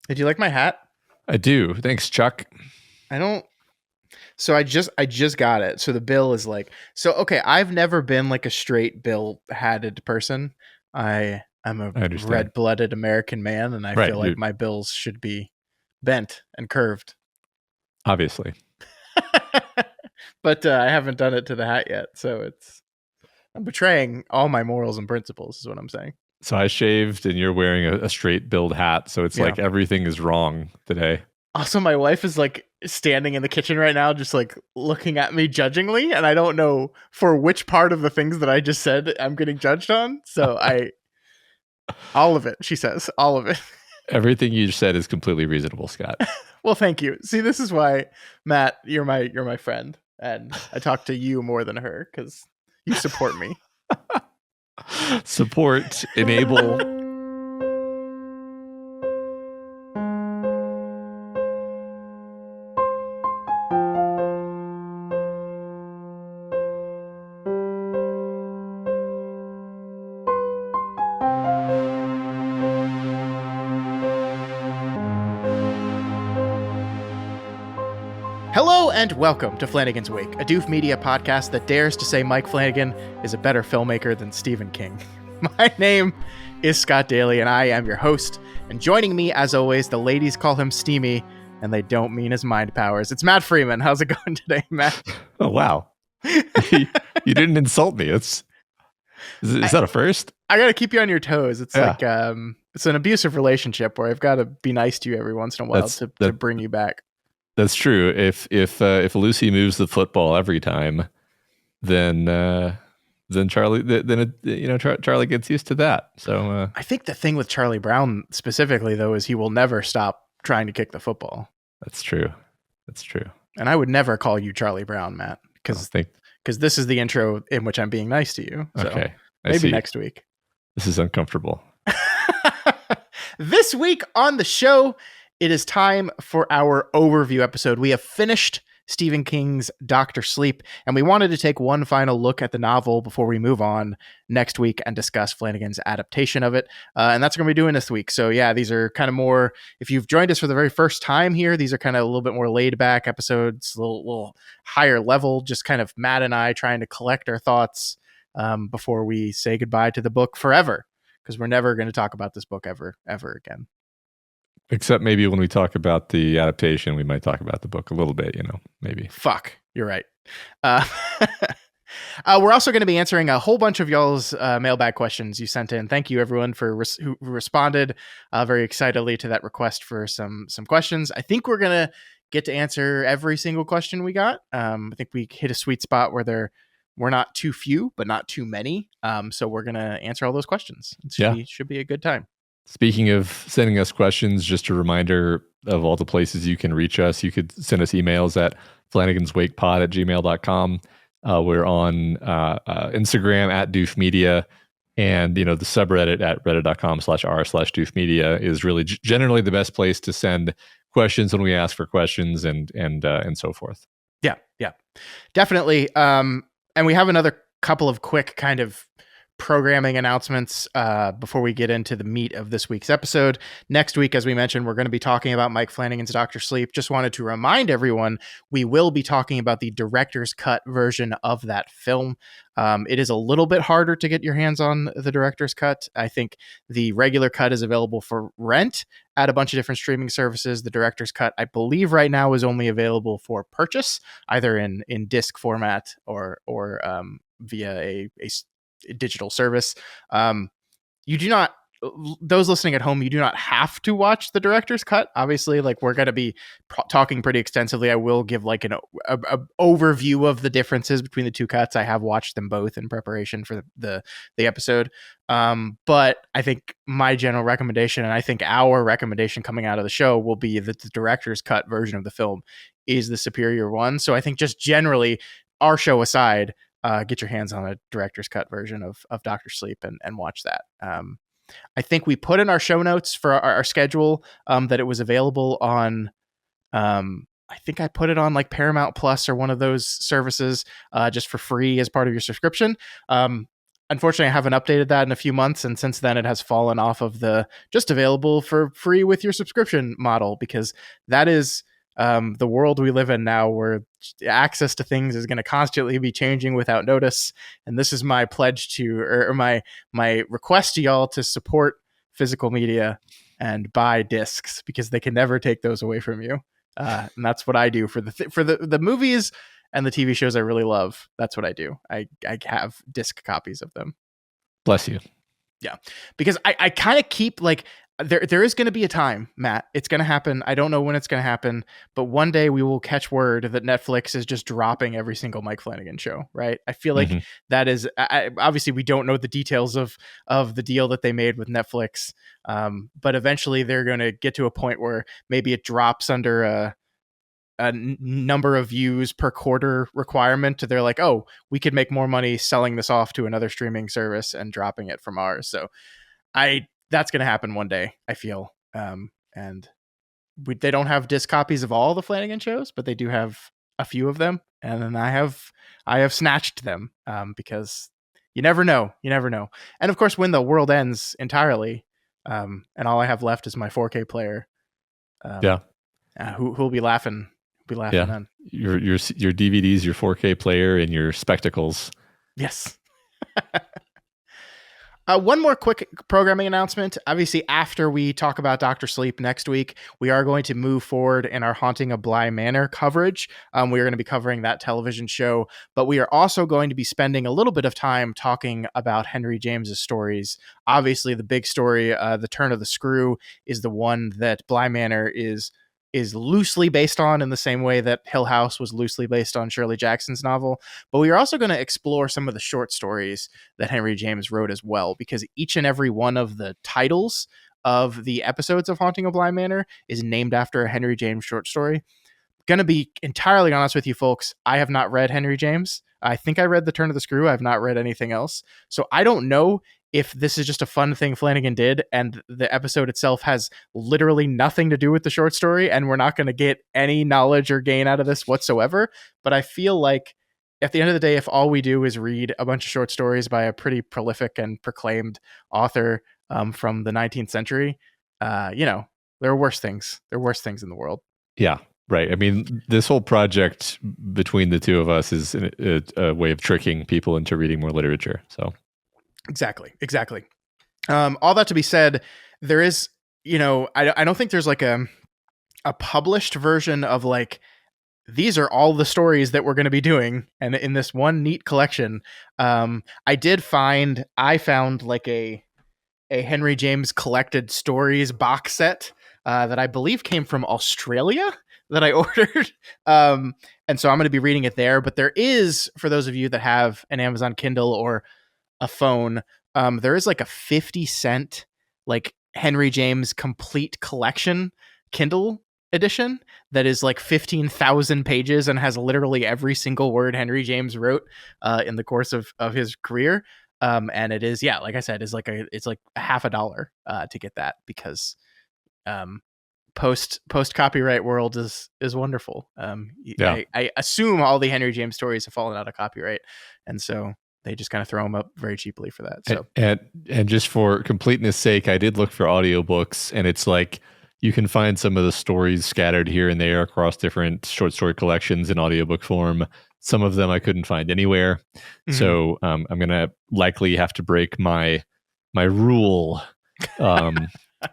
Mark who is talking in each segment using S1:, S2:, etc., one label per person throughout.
S1: Did you like my hat?
S2: I do. Thanks, Chuck.
S1: I don't. So I just got it. So the bill is like okay. I've never been like a straight bill hatted person. I'm a
S2: I understand.
S1: red blooded American man, and I
S2: Right.
S1: feel like my bills should be bent and curved.
S2: Obviously.
S1: But I haven't done it to the hat yet, so I'm betraying all my morals and principles. Is what I'm saying.
S2: So I shaved and you're wearing a straight billed hat. So it's
S1: Yeah.
S2: like everything is wrong today.
S1: Also, my wife is like standing in the kitchen right now, just like looking at me judgingly, and I don't know for which part of the things that I just said I'm getting judged on. So all of it, she says, all of it.
S2: Everything you said is completely reasonable, Scott.
S1: Well, thank you. See, this is why, Matt, you're my friend, and I talk to you more than her because you support me.
S2: Support, enable.
S1: Hello and welcome to Flanagan's Wake, a Doof Media podcast that dares to say Mike Flanagan is a better filmmaker than Stephen King. My name is Scott Daly, and I am your host. And joining me, as always, the ladies call him Steamy, and they don't mean his mind powers. It's Matt Freeman. How's it going today, Matt?
S2: Oh, wow. You didn't insult me. Is that a first?
S1: I got to keep you on your toes. It's like it's an abusive relationship where I've got to be nice to you every once in a while to bring you back.
S2: That's true. If Lucy moves the football every time, then Charlie Charlie gets used to that. So
S1: I think the thing with Charlie Brown specifically, though, is he will never stop trying to kick the football.
S2: That's true.
S1: And I would never call you Charlie Brown, Matt, because this is the intro in which I'm being nice to you. So
S2: okay,
S1: maybe next week.
S2: This is uncomfortable.
S1: This week on the show, it is time for our overview episode. We have finished Stephen King's Dr. Sleep, and we wanted to take one final look at the novel before we move on next week and discuss Flanagan's adaptation of it. And that's what we're going to be doing this week. So yeah, these are kind of more, if you've joined us for the very first time here, these are kind of a little bit more laid back episodes, a little higher level, just kind of Matt and I trying to collect our thoughts before we say goodbye to the book forever, because we're never going to talk about this book ever again.
S2: Except maybe when we talk about the adaptation, we might talk about the book a little bit, maybe.
S1: Fuck, you're right. We're also going to be answering a whole bunch of y'all's mailbag questions you sent in. Thank you, everyone, who responded very excitedly to that request for some questions. I think we're going to get to answer every single question we got. I think we hit a sweet spot where we're not too few, but not too many. So we're going to answer all those questions. It should be a good time.
S2: Speaking of sending us questions, just a reminder of all the places you can reach us. You could send us emails at flanaganswakepod@gmail.com. We're on Instagram at doofmedia, and the subreddit at reddit.com/r/doofmedia is really generally the best place to send questions when we ask for questions and so forth.
S1: Yeah, definitely. And we have another couple of quick kind of programming announcements before we get into the meat of this week's episode. Next week, as we mentioned, we're going to be talking about Mike Flanagan's Dr. Sleep. Just wanted to remind everyone, we will be talking about the director's cut version of that film. It is a little bit harder to get your hands on the director's cut. I think the regular cut is available for rent at a bunch of different streaming services. The director's cut, I believe right now, is only available for purchase, either in disc format or via a digital service. You do not, those listening at home, you do not have to watch the director's cut. Obviously, like, we're going to be talking pretty extensively. I will give like an overview of the differences between the two cuts. I have watched them both in preparation for the episode. But I think my general recommendation, and I think our recommendation coming out of the show, will be that the director's cut version of the film is the superior one. So I think, just generally, our show aside, get your hands on a director's cut version of Dr. Sleep and watch that. I think we put in our show notes for our schedule that it was available on, I think I put it on like Paramount Plus or one of those services just for free as part of your subscription. unfortunately, I haven't updated that in a few months, and since then it has fallen off of the just available for free with your subscription model, because that is the world we live in now, where access to things is going to constantly be changing without notice. And this is my pledge to, or my request to y'all to support physical media and buy discs, because they can never take those away from you. And that's what I do for the movies and the TV shows I really love. That's what I do. I have disc copies of them.
S2: Bless you.
S1: Yeah, because I kind of keep like, there is going to be a time, Matt. It's going to happen. I don't know when it's going to happen, but one day we will catch word that Netflix is just dropping every single Mike Flanagan show, right? I feel like that is, obviously we don't know the details of the deal that they made with Netflix, but eventually they're going to get to a point where maybe it drops under a number of views per quarter requirement. They're like, oh, we could make more money selling this off to another streaming service and dropping it from ours. So that's going to happen one day, I feel. And they don't have disc copies of all the Flanagan shows, but they do have a few of them. And then I have snatched them, because you never know. And of course, when the world ends entirely, and all I have left is my 4K player, who'll be laughing? Then.
S2: Your DVDs, your 4K player, and your spectacles.
S1: Yes. One more quick programming announcement. Obviously, after we talk about Dr. Sleep next week, we are going to move forward in our Haunting of Bly Manor coverage. We are going to be covering that television show, but we are also going to be spending a little bit of time talking about Henry James's stories. Obviously, the big story, The Turn of the Screw, is the one that Bly Manor is loosely based on, in the same way that Hill House was loosely based on Shirley Jackson's novel. But we are also going to explore some of the short stories that Henry James wrote as well, because each and every one of the titles of the episodes of Haunting of Bly Manor is named after a Henry James short story. Going to be entirely honest with you folks, I have not read Henry James. I think I read The Turn of the Screw. I've not read anything else. So I don't know if this is just a fun thing Flanagan did and the episode itself has literally nothing to do with the short story and we're not going to get any knowledge or gain out of this whatsoever. But I feel like at the end of the day, if all we do is read a bunch of short stories by a pretty prolific and proclaimed author from the 19th century, there are worse things. There are worse things in the world.
S2: Yeah. Right. I mean, this whole project between the two of us is a way of tricking people into reading more literature. So
S1: exactly. All that to be said, there is, I don't think there's like a published version of like, these are all the stories that we're going to be doing. And in this one neat collection, I found like a Henry James collected stories box set that I believe came from Australia, that I ordered. And so I'm going to be reading it there. But there is, for those of you that have an Amazon Kindle or a phone, there is like a 50-cent like Henry James complete collection Kindle edition that is like 15,000 pages and has literally every single word Henry James wrote in the course of his career. And it is, like I said, it's like a half a dollar to get that, because post copyright world is wonderful. I assume all the Henry James stories have fallen out of copyright, and so they just kind of throw them up very cheaply for that. So
S2: and just for completeness sake, I did look for audiobooks, and it's like you can find some of the stories scattered here and there across different short story collections in audiobook form. Some of them I couldn't find anywhere. Mm-hmm. So I'm going to likely have to break my rule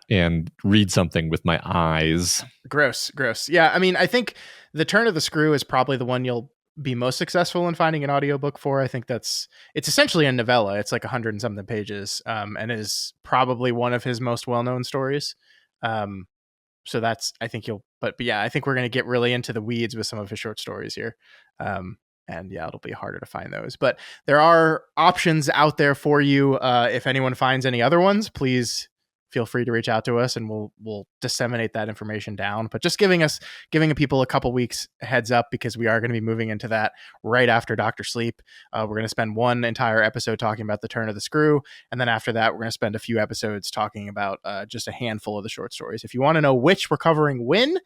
S2: and read something with my eyes.
S1: Gross. Yeah, I mean, I think The Turn of the Screw is probably the one you'll be most successful in finding an audiobook for. I think it's essentially a novella. It's like 100 and something pages, and is probably one of his most well-known stories. So that's, I think but yeah, I think we're going to get really into the weeds with some of his short stories here. And yeah, it'll be harder to find those, but there are options out there for you. If anyone finds any other ones, please feel free to reach out to us and we'll disseminate that information down. But just giving people a couple weeks heads up, because we are going to be moving into that right after Dr. Sleep. We're going to spend one entire episode talking about The Turn of the Screw. And then after that, we're going to spend a few episodes talking about just a handful of the short stories. If you want to know which we're covering when,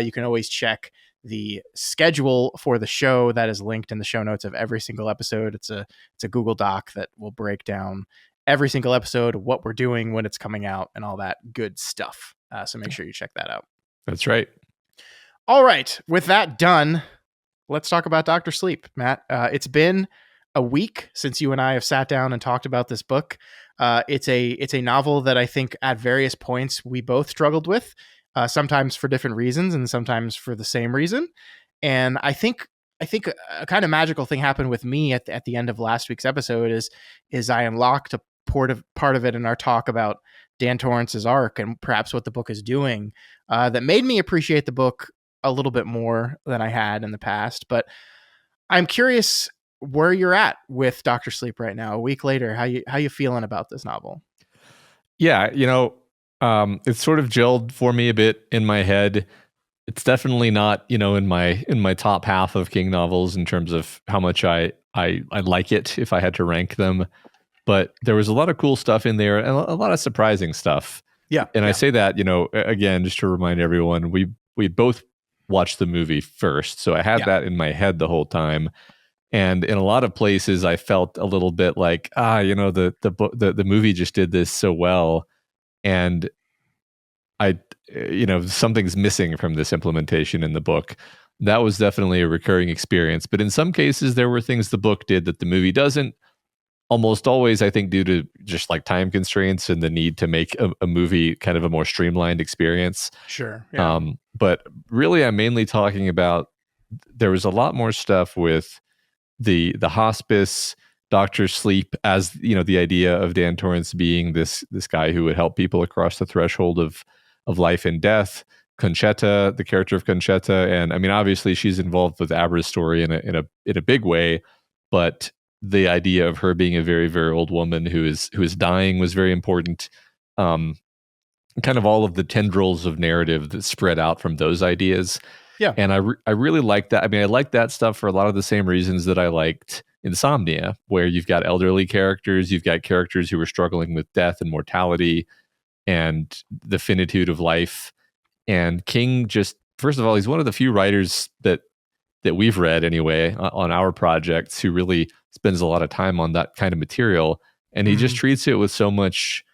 S1: you can always check the schedule for the show that is linked in the show notes of every single episode. It's a Google Doc that will break down every single episode, what we're doing, when it's coming out, and all that good stuff. So make sure you check that out.
S2: That's right.
S1: All right. With that done, let's talk about Dr. Sleep, Matt. It's been a week since you and I have sat down and talked about this book. It's a novel that I think at various points we both struggled with, sometimes for different reasons and sometimes for the same reason. And I think a kind of magical thing happened with me at the end of last week's episode is I unlocked a part of it in our talk about Dan Torrance's arc and perhaps what the book is doing, that made me appreciate the book a little bit more than I had in the past. But I'm curious where you're at with Dr. Sleep right now, a week later. How you feeling about this novel?
S2: Yeah, it's sort of gelled for me a bit in my head. It's definitely not, in my top half of King novels in terms of how much I like it if I had to rank them. But there was a lot of cool stuff in there and a lot of surprising stuff.
S1: Yeah.
S2: And I say that, again, just to remind everyone, we both watched the movie first. So I had that in my head the whole time. And in a lot of places, I felt a little bit like, the movie just did this so well. And something's missing from this implementation in the book. That was definitely a recurring experience. But in some cases, there were things the book did that the movie doesn't. Almost always, I think, due to just like time constraints and the need to make a movie kind of a more streamlined experience.
S1: Sure. Yeah.
S2: But really, I'm mainly talking about there was a lot more stuff with the hospice, Dr. Sleep, as the idea of Dan Torrance being this guy who would help people across the threshold of life and death. Conchetta, the character of Conchetta, and I mean, obviously, she's involved with Abra's story in a big way, but the idea of her being a very, very old woman who is dying was very important. Kind of all of the tendrils of narrative that spread out from those ideas.
S1: Yeah.
S2: And I really like that. I mean, I like that stuff for a lot of the same reasons that I liked Insomnia, where you've got elderly characters, you've got characters who are struggling with death and mortality and the finitude of life. And King just, first of all, he's one of the few writers that we've read anyway on our projects who really spends a lot of time on that kind of material. And he just treats it with so much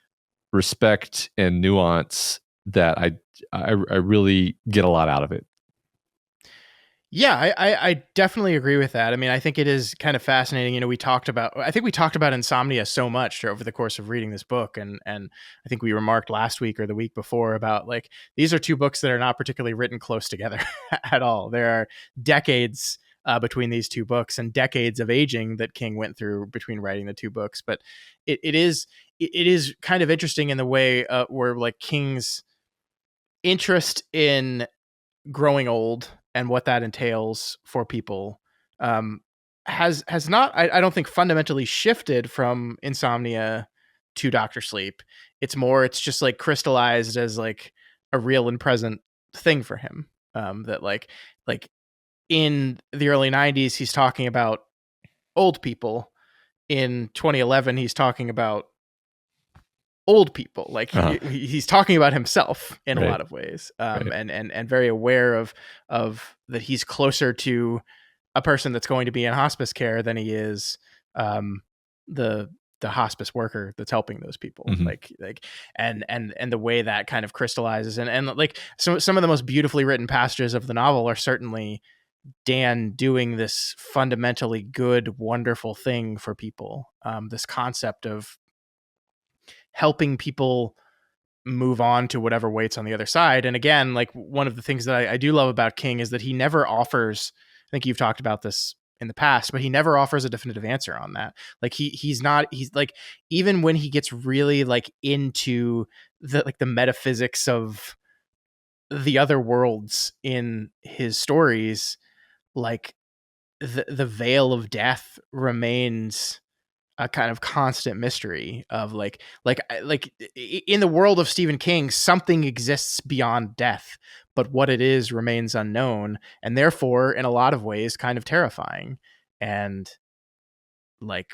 S2: respect and nuance that I really get a lot out of it.
S1: Yeah, I definitely agree with that. I mean, I think it is kind of fascinating. I think we talked about Insomnia so much over the course of reading this book. And I think we remarked last week or the week before about like, these are two books that are not particularly written close together at all. There are decades between these two books and decades of aging that King went through between writing the two books. But it is kind of interesting in the way where like King's interest in growing old and what that entails for people has not, I don't think, fundamentally shifted from Insomnia to Dr. Sleep. It's just like crystallized as like a real and present thing for him. That like in the early 90s, he's talking about old people. In 2011, he's talking about old people. Like he's talking about himself in a lot of ways, and very aware of that he's closer to a person that's going to be in hospice care than he is the hospice worker that's helping those people. And the way that kind of crystallizes and like some of the most beautifully written passages of the novel are certainly Dan doing this fundamentally good, wonderful thing for people. This concept of helping people move on to whatever waits on the other side. And again, like one of the things that I do love about King is that he never offers, I think you've talked about this in the past, but he never offers a definitive answer on that. Like he's like, even when he gets really like into the metaphysics of the other worlds in his stories, like the veil of death remains a kind of constant mystery of like in the world of Stephen King, something exists beyond death, but what it is remains unknown, and therefore in a lot of ways kind of terrifying, and like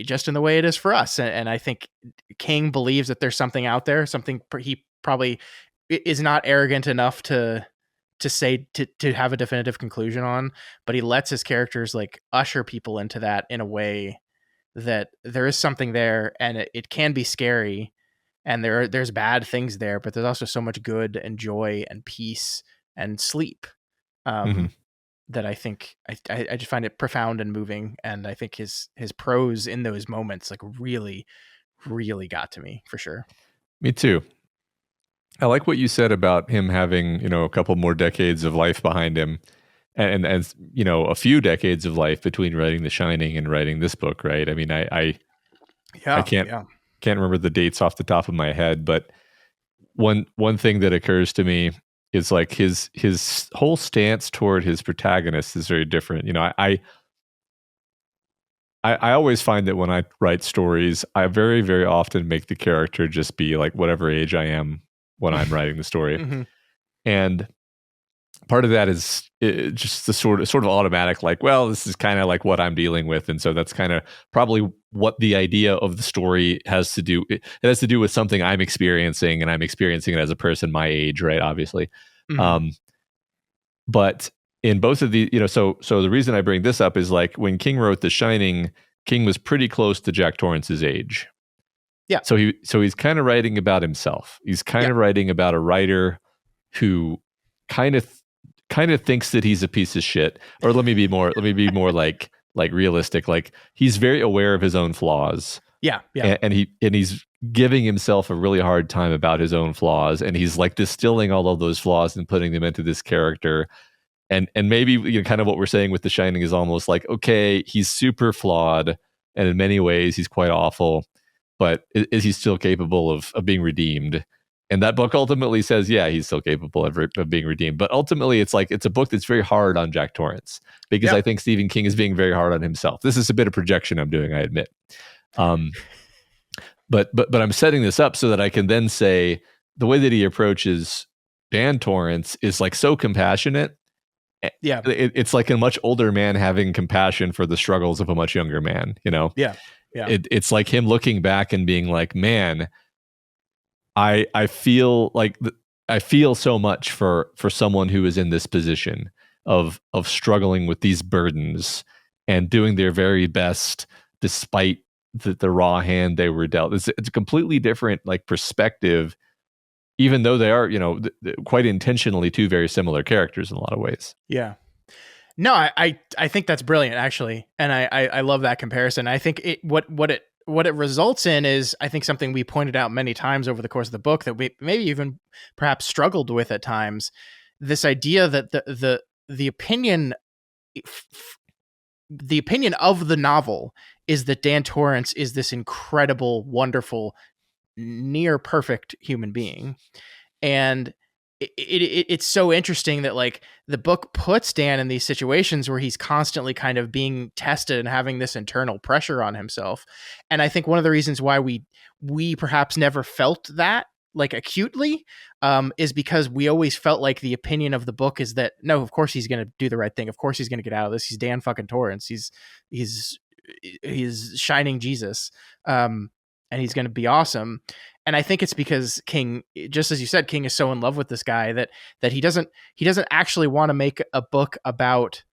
S1: just in the way it is for us. And I think King believes that there's something out there, something he probably is not arrogant enough to to say to have a definitive conclusion on, but he lets his characters like usher people into that in a way that there is something there, and it can be scary, and there's bad things there, but there's also so much good and joy and peace and sleep,
S2: Mm-hmm.
S1: that I think I just find it profound and moving, and I think his prose in those moments like really really got to me for sure.
S2: Me too. I like what you said about him having, a couple more decades of life behind him, and a few decades of life between writing The Shining and writing this book, right? I mean, I can't
S1: Yeah.
S2: remember the dates off the top of my head, but one thing that occurs to me is like his whole stance toward his protagonist is very different. I always find that when I write stories, I very, very often make the character just be like whatever age I am when I'm writing the story.
S1: Mm-hmm.
S2: And part of that is just the sort of automatic, like, well, this is kind of like what I'm dealing with. And so that's kind of probably what the idea of the story has to do. It has to do with something I'm experiencing, and I'm experiencing it as a person my age, right? Obviously.
S1: Mm-hmm.
S2: But in both of the, so the reason I bring this up is like when King wrote The Shining, King was pretty close to Jack Torrance's age.
S1: Yeah.
S2: So he's kind of writing about himself. He's kind of writing about a writer who kind of thinks that he's a piece of shit. Or let me be more like realistic. Like he's very aware of his own flaws.
S1: Yeah.
S2: And he's giving himself a really hard time about his own flaws, and he's like distilling all of those flaws and putting them into this character. And maybe kind of what we're saying with The Shining is almost like, okay, he's super flawed, and in many ways he's quite awful, but is he still capable of being redeemed? And that book ultimately says, yeah, he's still capable of being redeemed. But ultimately, it's a book that's very hard on Jack Torrance, because I think Stephen King is being very hard on himself. This is a bit of projection I'm doing, I admit. But I'm setting this up so that I can then say the way that he approaches Dan Torrance is like so compassionate.
S1: Yeah.
S2: It's like a much older man having compassion for the struggles of a much younger man,
S1: Yeah.
S2: It's like him looking back and being like, man, I feel like I feel so much for someone who is in this position of struggling with these burdens and doing their very best despite the raw hand they were dealt. It's a completely different like perspective, even though they are, quite intentionally two very similar characters in a lot of ways.
S1: Yeah. No, I think that's brilliant, actually, and I love that comparison. I think what it results in is, I think, something we pointed out many times over the course of the book that we maybe even perhaps struggled with at times. This idea that the opinion of the novel is that Dan Torrance is this incredible, wonderful, near perfect human being, and it's so interesting that like the book puts Dan in these situations where he's constantly kind of being tested and having this internal pressure on himself. And I think one of the reasons why we perhaps never felt that like acutely is because we always felt like the opinion of the book is that, no, of course he's going to do the right thing. Of course he's going to get out of this. He's Dan fucking Torrance. He's shining Jesus. And he's going to be awesome. And I think it's because King, just as you said, King is so in love with this guy that he doesn't actually want to make a book about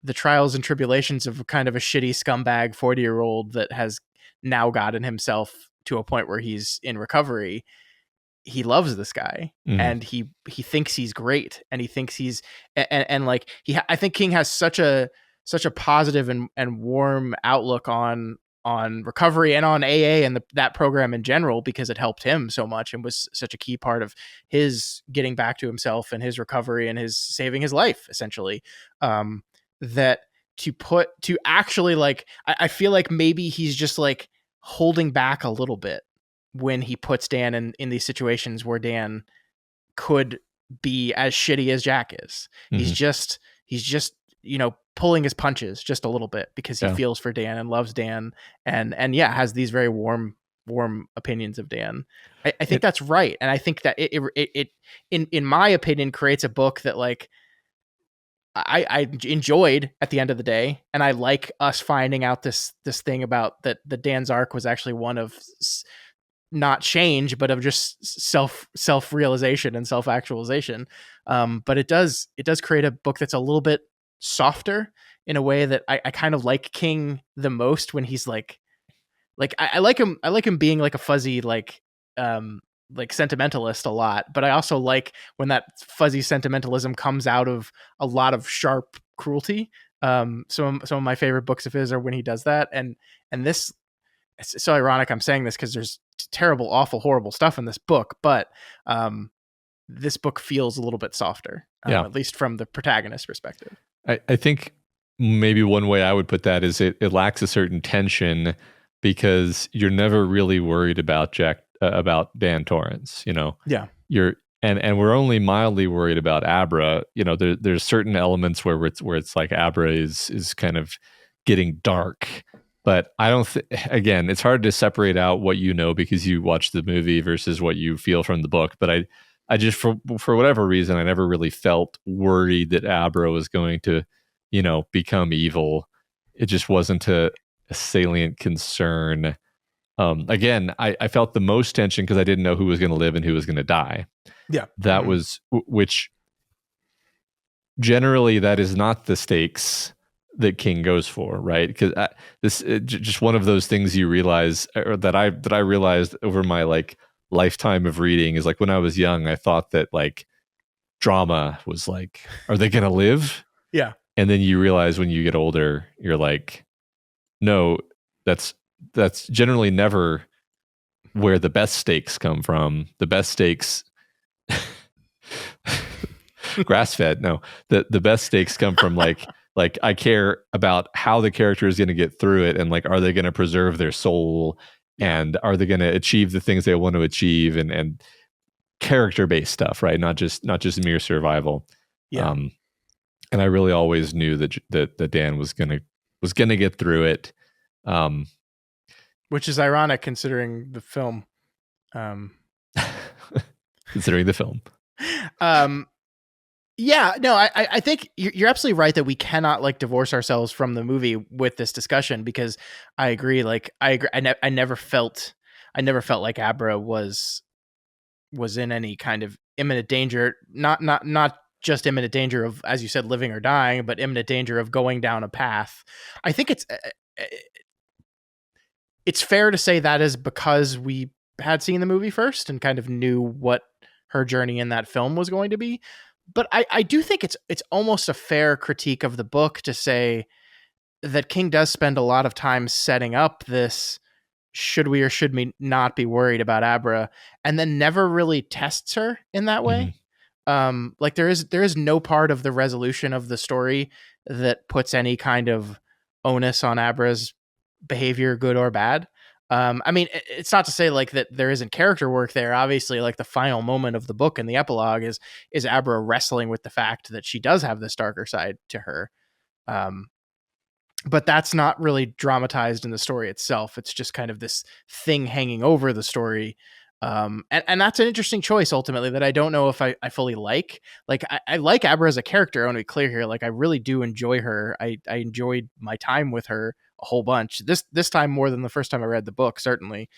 S1: the trials and tribulations of kind of a shitty scumbag 40-year-old that has now gotten himself to a point where he's in recovery. He loves this guy, and he thinks he's great, and he thinks he's and like I think King has such a positive and warm outlook on recovery and on AA and that program in general, because it helped him so much and was such a key part of his getting back to himself and his recovery and his saving his life, essentially. That to actually like, I feel like maybe he's just like holding back a little bit when he puts Dan in these situations where Dan could be as shitty as Jack is. He's just pulling his punches just a little bit because he feels for Dan and loves Dan and has these very warm opinions of Dan. I think that's right. And I think that it in my opinion creates a book that like I enjoyed at the end of the day. And I like us finding out this thing about that the Dan's arc was actually one of not change, but of just self realization and self actualization. But it does create a book that's a little bit softer in a way that I kind of like King the most when he's I like him. I like him being like a fuzzy like sentimentalist a lot, but I also like when that fuzzy sentimentalism comes out of a lot of sharp cruelty. Some of my favorite books of his are when he does that, and this, it's so ironic I'm saying this because there's terrible, awful, horrible stuff in this book, but this book feels a little bit softer,
S2: Yeah.
S1: at least from the protagonist perspective.
S2: I think maybe one way I would put that is it lacks a certain tension because you're never really worried about about Dan Torrance.
S1: Yeah.
S2: You're and we're only mildly worried about Abra. There's certain elements where it's like Abra is kind of getting dark. But I don't again, it's hard to separate out what because you watch the movie versus what you feel from the book. But I just for whatever reason I never really felt worried that Abra was going to, become evil. It just wasn't a salient concern. Again, I felt the most tension because I didn't know who was going to live and who was going to die.
S1: Yeah.
S2: That was which generally that is not the stakes that King goes for, right? Because this just one of those things you realize, or that I realized over my lifetime of reading, is like when I was young, I thought that drama was are they going to live?
S1: Yeah.
S2: And then you realize when you get older, you're like, no, that's generally never where the best stakes come from. The best stakes, grass fed. No, the best stakes come from I care about how the character is going to get through it, and are they going to preserve their soul, and are they going to achieve the things they want to achieve, and character based stuff, right? Not just mere survival.
S1: Yeah.
S2: And I really always knew that Dan was gonna get through it.
S1: Which is ironic considering the film.
S2: Considering the film.
S1: Yeah, no, I think you're absolutely right that we cannot divorce ourselves from the movie with this discussion, because I agree. I agree. I never felt like Abra was in any kind of imminent danger. Not just imminent danger of, as you said, living or dying, but imminent danger of going down a path. I think it's fair to say that is because we had seen the movie first and kind of knew what her journey in that film was going to be. But I do think it's almost a fair critique of the book to say that King does spend a lot of time setting up this should we or should we not be worried about Abra, and then never really tests her in that way. There is no part of the resolution of the story that puts any kind of onus on Abra's behavior, good or bad. I mean, it's not to say that there isn't character work there. Obviously, the final moment of the book and the epilogue is Abra wrestling with the fact that she does have this darker side to her. But that's not really dramatized in the story itself. It's just kind of this thing hanging over the story. And that's an interesting choice ultimately that I don't know if I fully like. I like Abra as a character. I want to be clear here. I really do enjoy her. I enjoyed my time with her a whole bunch. This time more than the first time I read the book, certainly.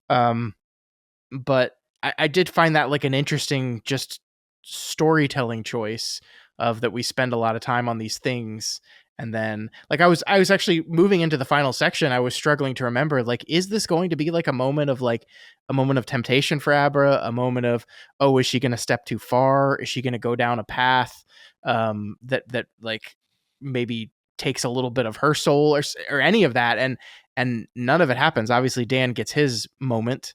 S1: But I did find that an interesting just storytelling choice of that we spend a lot of time on these things. And then I was actually moving into the final section. I was struggling to remember, is this going to be a moment of temptation for Abra? A moment of, oh, is she going to step too far? Is she going to go down a path that maybe takes a little bit of her soul or any of that? And none of it happens. Obviously Dan gets his moment.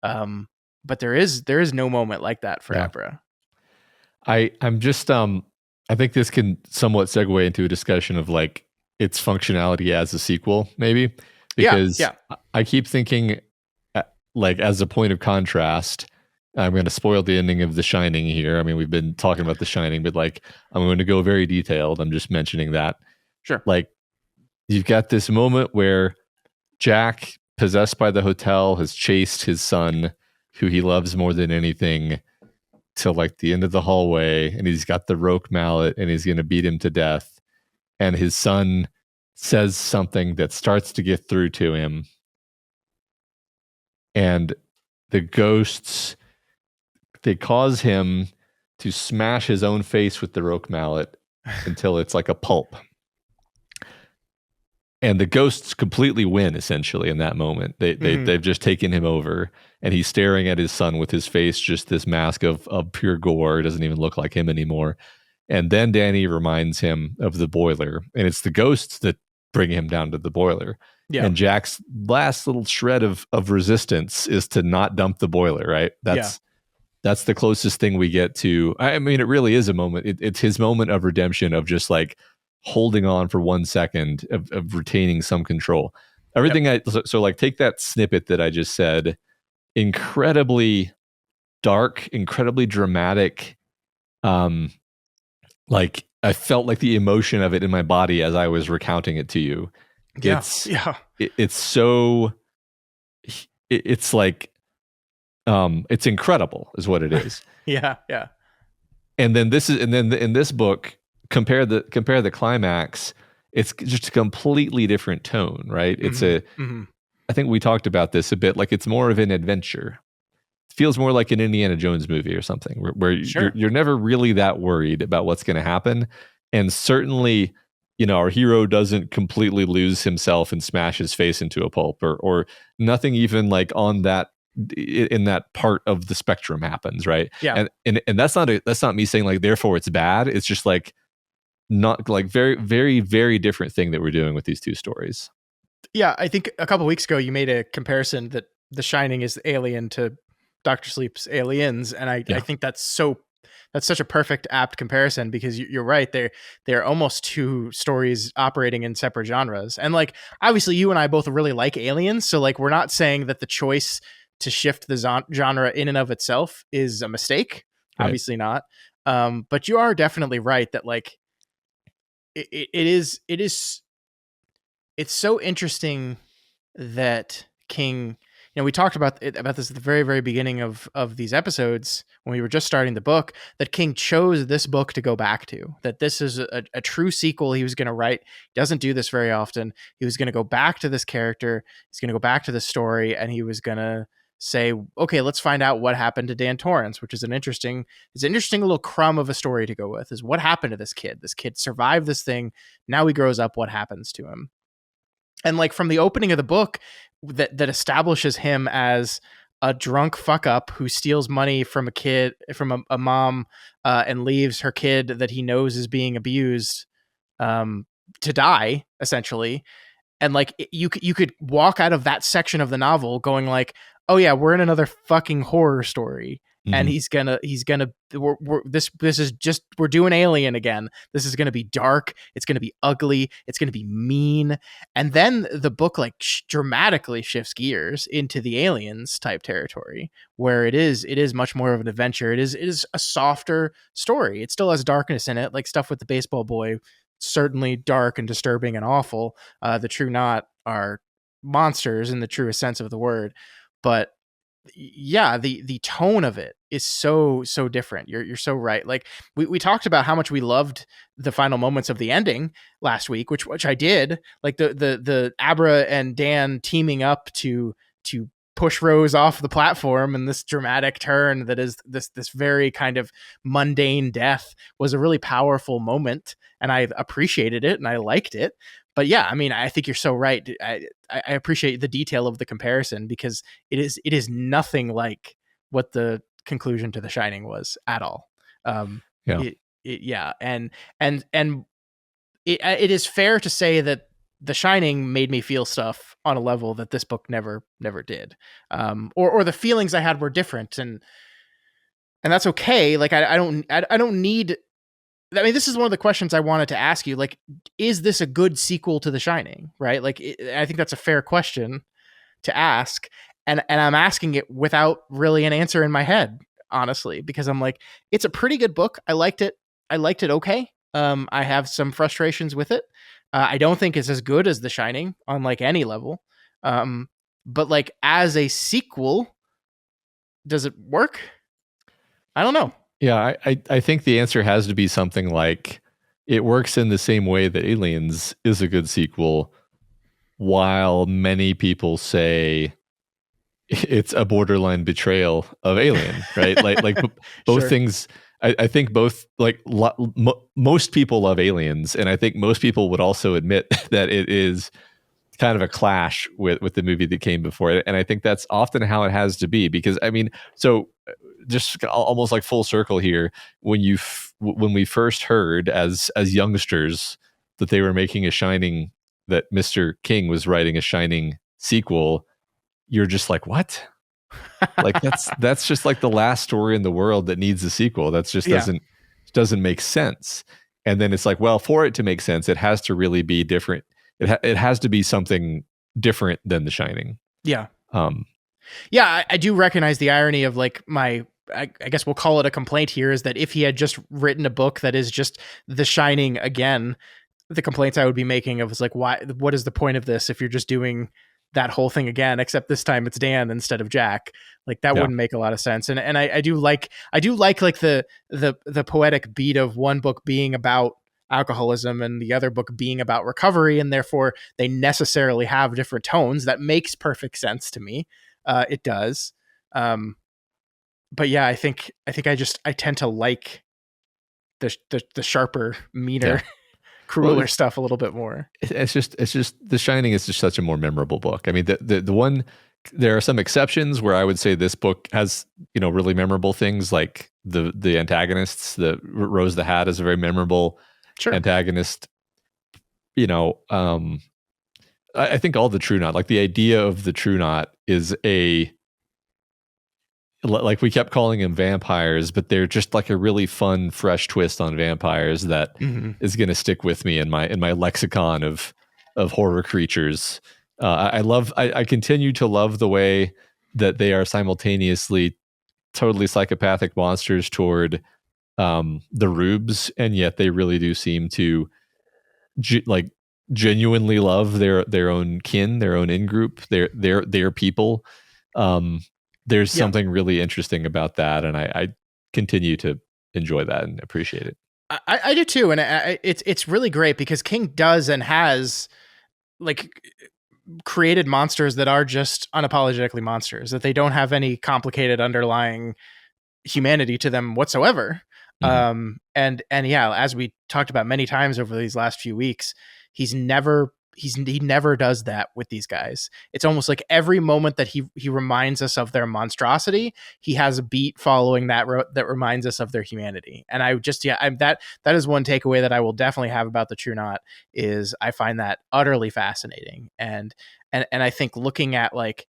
S1: But there is no moment like that for Abra.
S2: I'm just I think this can somewhat segue into a discussion of its functionality as a sequel, maybe, because I keep thinking as a point of contrast. I'm going to spoil the ending of The Shining here. I mean, we've been talking about The Shining, but I'm going to go very detailed. I'm just mentioning that.
S1: Sure.
S2: You've got this moment where Jack, possessed by the hotel, has chased his son, who he loves more than anything, till the end of the hallway, and he's got the roque mallet and he's going to beat him to death. And his son says something that starts to get through to him. And the ghosts, they cause him to smash his own face with the roque mallet until it's like a pulp. And the ghosts completely win, essentially, in that moment. They've just taken him over, and he's staring at his son with his face just this mask of pure gore. It doesn't even look like him anymore. And then Danny reminds him of the boiler, and it's the ghosts that bring him down to the boiler. Yeah. And Jack's last little shred of resistance is to not dump the boiler, right? That's the closest thing we get to. I mean, it really is a moment. It's his moment of redemption, of just like holding on for 1 second, of retaining some control. Everything so like take that snippet that I just said, incredibly dark, incredibly dramatic. Like I felt like the emotion of it in my body as I was recounting it to you. It's so it's like it's incredible is what it is.
S1: Yeah.
S2: And then in this book, compare the climax, it's just a completely different tone, right? It's I think we talked about this a bit, like it's more of an adventure. It feels more like an Indiana Jones movie or something, where you're never really that worried about what's going to happen. And certainly, our hero doesn't completely lose himself and smash his face into a pulp, or nothing even like on that, in that part of the spectrum happens, right?
S1: Yeah.
S2: And that's not me saying like therefore it's bad. It's just like not like very, very, very different thing that we're doing with these two stories.
S1: Yeah, I think a couple weeks ago you made a comparison that The Shining is alien to Dr. Sleep's Aliens, and I think that's such a perfect apt comparison, because you're right, they're almost two stories operating in separate genres. And like obviously you and I both really like Aliens, so like we're not saying that the choice to shift the genre in and of itself is a mistake. Right. Obviously not. But you are definitely right that like it's so interesting that King, we talked about this at the very, very beginning of these episodes when we were just starting the book, that King chose this book to go back to, that this is a true sequel he was going to write. He doesn't do this very often. He was going to go back to this character. He's going to go back to the story, and he was going to say, okay, let's find out what happened to Dan Torrance, which is an interesting little crumb of a story to go with, is what happened to this kid. This kid survived this thing. Now he grows up. What happens to him? And like from the opening of the book that establishes him as a drunk fuck up who steals money from a mom, and leaves her kid that he knows is being abused, to die, essentially. And like you could walk out of that section of the novel going like, oh yeah, we're in another fucking horror story. And we're doing Alien again. This is going to be dark. It's going to be ugly. It's going to be mean. And then the book like dramatically shifts gears into the Aliens type territory, where it is much more of an adventure. It is a softer story. It still has darkness in it, like stuff with the baseball boy, certainly dark and disturbing and awful. The True Knot are monsters in the truest sense of the word. But yeah, the tone of it is so different. You're so right. Like we talked about how much we loved the final moments of the ending last week, which I did. Like the Abra and Dan teaming up to push Rose off the platform, and this dramatic turn that is this very kind of mundane death was a really powerful moment, and I appreciated it and I liked it. But yeah, I mean, I think you're so right. I appreciate the detail of the comparison, because it is nothing like what the conclusion to The Shining was at all. And it is fair to say that The Shining made me feel stuff on a level that this book never did. Or the feelings I had were different, and that's okay. Like I don't need. I mean, this is one of the questions I wanted to ask you. Like, is this a good sequel to The Shining? Right? Like, I think that's a fair question to ask, and I'm asking it without really an answer in my head, honestly, because I'm like, it's a pretty good book. I liked it. Okay. I have some frustrations with it. I don't think it's as good as The Shining on like any level. But like as a sequel, does it work? I don't know.
S2: Yeah, I think the answer has to be something like it works in the same way that Aliens is a good sequel, while many people say it's a borderline betrayal of Alien, right? Both
S1: Sure.
S2: things. I think both most people love Aliens, and I think most people would also admit that it is kind of a clash with the movie that came before it, and I think that's often how it has to be, because I mean, so just almost like full circle here, when we first heard as youngsters that they were making a Shining, that Mr. King was writing a Shining sequel, you're just like, what? Like that's just like the last story in the world that needs a sequel. That's just
S1: Yeah.
S2: doesn't make sense. And then it's like, well, for it to make sense, it has to really be different. It has to be something different than The Shining.
S1: Yeah.
S2: Um,
S1: Yeah, I do recognize the irony of like I guess we'll call it a complaint here, is that if he had just written a book that is just The Shining again, the complaints I would be making of was like, why? What is the point of this if you're just doing that whole thing again? Except this time it's Dan instead of Jack. Like that
S2: Yeah.
S1: wouldn't make a lot of sense. And I do like like the poetic beat of one book being about alcoholism and the other book being about recovery, and therefore they necessarily have different tones. That makes perfect sense to me. It does. But yeah, I think I tend to like the sharper, meaner,
S2: Yeah.
S1: crueler
S2: Well,
S1: stuff a little bit more.
S2: it's just The Shining is just such a more memorable book. I mean, the one, there are some exceptions where I would say this book has, you know, really memorable things, like the antagonists. The Rose the Hat is a very memorable
S1: Sure.
S2: antagonist. You know, I think all the True Knot, like the idea of the True Knot is like we kept calling them vampires, but they're just like a really fun, fresh twist on vampires that is going to stick with me in my lexicon of horror creatures. I continue to love the way that they are simultaneously totally psychopathic monsters toward the rubes, and yet they really do seem to genuinely love their own kin, their own in group, their people. There's something really interesting about that, and I continue to enjoy that and appreciate it.
S1: I do too, and it's really great because King does and has like created monsters that are just unapologetically monsters, that they don't have any complicated underlying humanity to them whatsoever.
S2: Mm-hmm.
S1: And yeah, as we talked about many times over these last few weeks, he never does that with these guys. It's almost like every moment that he reminds us of their monstrosity, he has a beat following that that reminds us of their humanity. And I just, that is one takeaway that I will definitely have about the True Knot, is I find that utterly fascinating. And I think looking at like,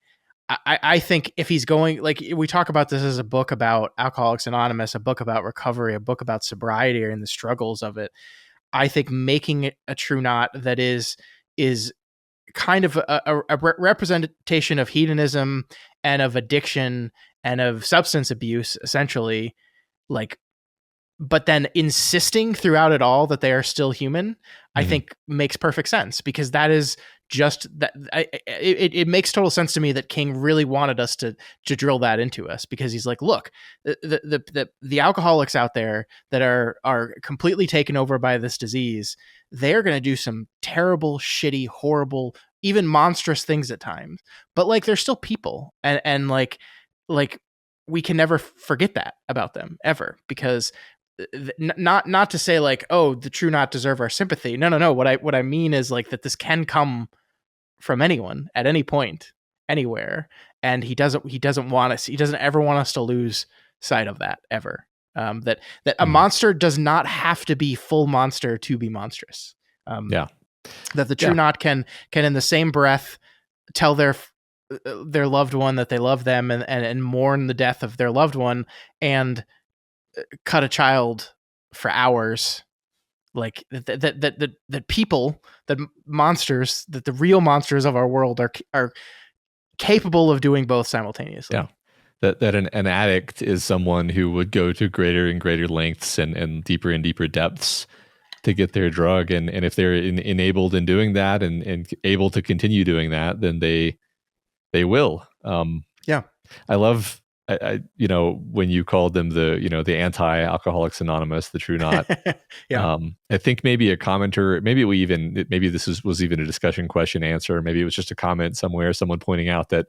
S1: I think if he's going, like we talk about this as a book about Alcoholics Anonymous, a book about recovery, a book about sobriety and the struggles of it, I think making it a True Knot that is kind of a representation of hedonism and of addiction and of substance abuse, essentially, like, but then insisting throughout it all that they are still human, I think makes perfect sense, because that is just that. It makes total sense to me that King really wanted us to drill that into us, because he's like, look, the alcoholics out there that are completely taken over by this disease, they're going to do some terrible, shitty, horrible, even monstrous things at times, but like they're still people, and like we can never forget that about them ever, because not to say like, oh, the True Knot deserve our sympathy. No. What I mean is like that this can come from anyone at any point, anywhere, and he doesn't want us. He doesn't ever want us to lose sight of that ever. That a monster does not have to be full monster to be monstrous. That the True Knot can in the same breath tell their loved one that they love them, and mourn the death of their loved one, and cut a child for hours, like that people, that monsters, that the real monsters of our world are capable of doing both simultaneously.
S2: Yeah, that an addict is someone who would go to greater and greater lengths and deeper and deeper depths to get their drug, and if they're enabled in doing that and able to continue doing that, then they will. I love, you know, when you called them the anti-Alcoholics Anonymous, the True Knot. I think maybe a commenter, maybe this was even a discussion question answer, maybe it was just a comment somewhere, someone pointing out that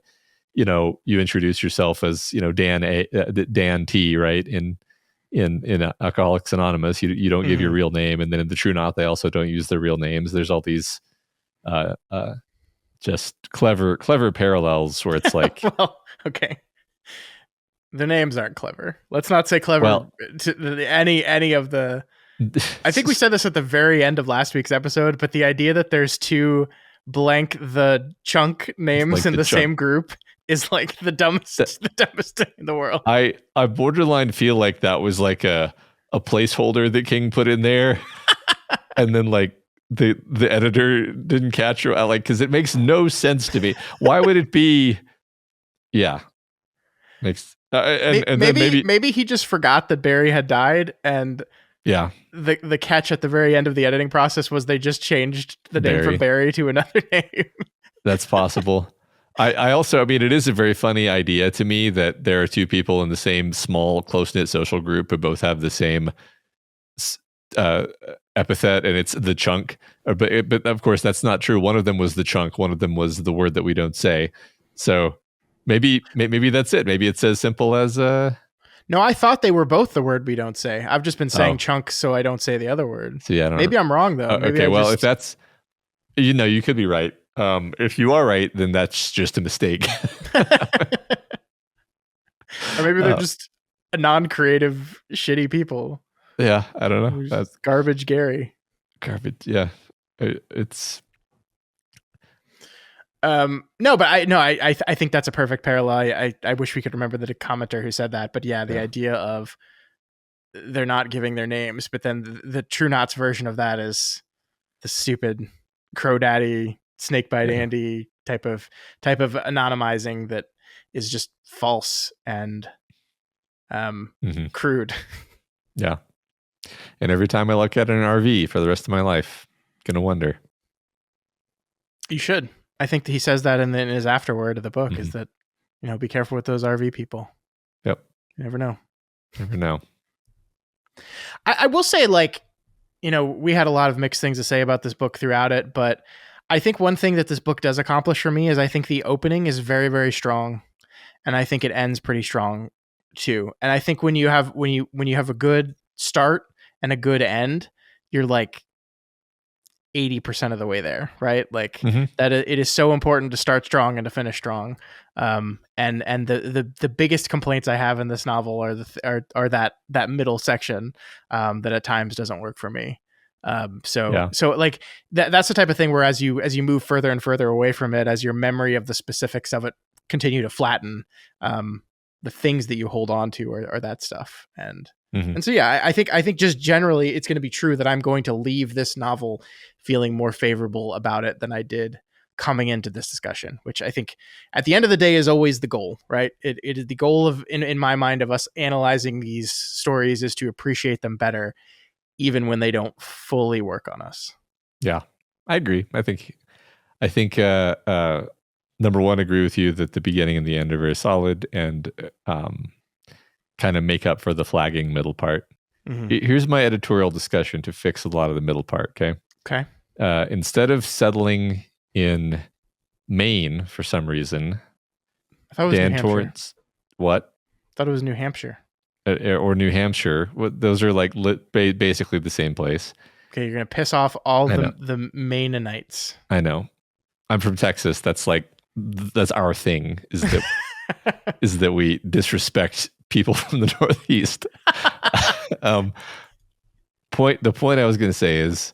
S2: you introduce yourself as Dan T, right, in Alcoholics Anonymous. You don't give your real name, and then in the True Knot they also don't use their real names. There's all these just clever parallels where it's like,
S1: well, okay, the names aren't clever. Let's not say clever to any of the. I think we said this at the very end of last week's episode, but the idea that there's two blank the chunk names like in the same group is like the dumbest thing in the world.
S2: I borderline feel like that was like a placeholder that King put in there, and then like the editor didn't catch her, like, because it makes no sense to me. Why would it be? Yeah, makes and
S1: maybe he just forgot that Barry had died, and
S2: yeah,
S1: the catch at the very end of the editing process was they just changed the name from Barry to another name.
S2: That's possible. I also, I mean, it is a very funny idea to me that there are two people in the same small, close-knit social group who both have the same epithet, and it's the chunk. But of course, that's not true. One of them was the chunk. One of them was the word that we don't say. So maybe that's it. Maybe it's as simple as...
S1: No, I thought they were both the word we don't say. I've just been saying chunk so I don't say the other word.
S2: So yeah,
S1: maybe I'm wrong, though.
S2: Okay, if that's... you could be right. If you are right, then that's just a mistake.
S1: Or maybe they're just a non-creative, shitty people.
S2: Yeah, I don't know.
S1: That's garbage, Gary.
S2: Garbage. Yeah, it's.
S1: No, but I think that's a perfect parallel. I wish we could remember the commenter who said that, but yeah, the idea of they're not giving their names, but then the True Knots version of that is the stupid Crow Daddy, Snakebite Andy type of anonymizing that is just false and crude.
S2: Yeah. And every time I look at an RV for the rest of my life, gonna wonder.
S1: You should. I think that he says that in his afterword of the book is that, be careful with those RV people.
S2: Yep.
S1: You never know.
S2: Never know.
S1: I will say, like, we had a lot of mixed things to say about this book throughout it, but I think one thing that this book does accomplish for me is I think the opening is very, very strong, and I think it ends pretty strong too. And I think when you have a good start and a good end, you're like 80% of the way there, right? Like that it is so important to start strong and to finish strong. And the biggest complaints I have in this novel are that middle section that at times doesn't work for me. So like that's the type of thing where as you move further and further away from it, as your memory of the specifics of it continue to flatten, the things that you hold on to are that stuff. And so, yeah, I think just generally it's going to be true that I'm going to leave this novel feeling more favorable about it than I did coming into this discussion, which I think at the end of the day is always the goal, right? It is the goal of, in my mind, of us analyzing these stories is to appreciate them better, even when they don't fully work on us.
S2: Yeah, I agree. I think number one, agree with you that the beginning and the end are very solid and kind of make up for the flagging middle part. Here's my editorial discussion to fix a lot of the middle part. Okay. Instead of settling in Maine for some reason,
S1: I thought it was New Hampshire.
S2: What?
S1: I thought it was New Hampshire.
S2: Or New Hampshire. Those are like basically the same place.
S1: Okay, you're gonna piss off all the Maine-ites.
S2: I know. I'm from Texas. That's our thing. Is that is that we disrespect people from the Northeast. The point I was going to say is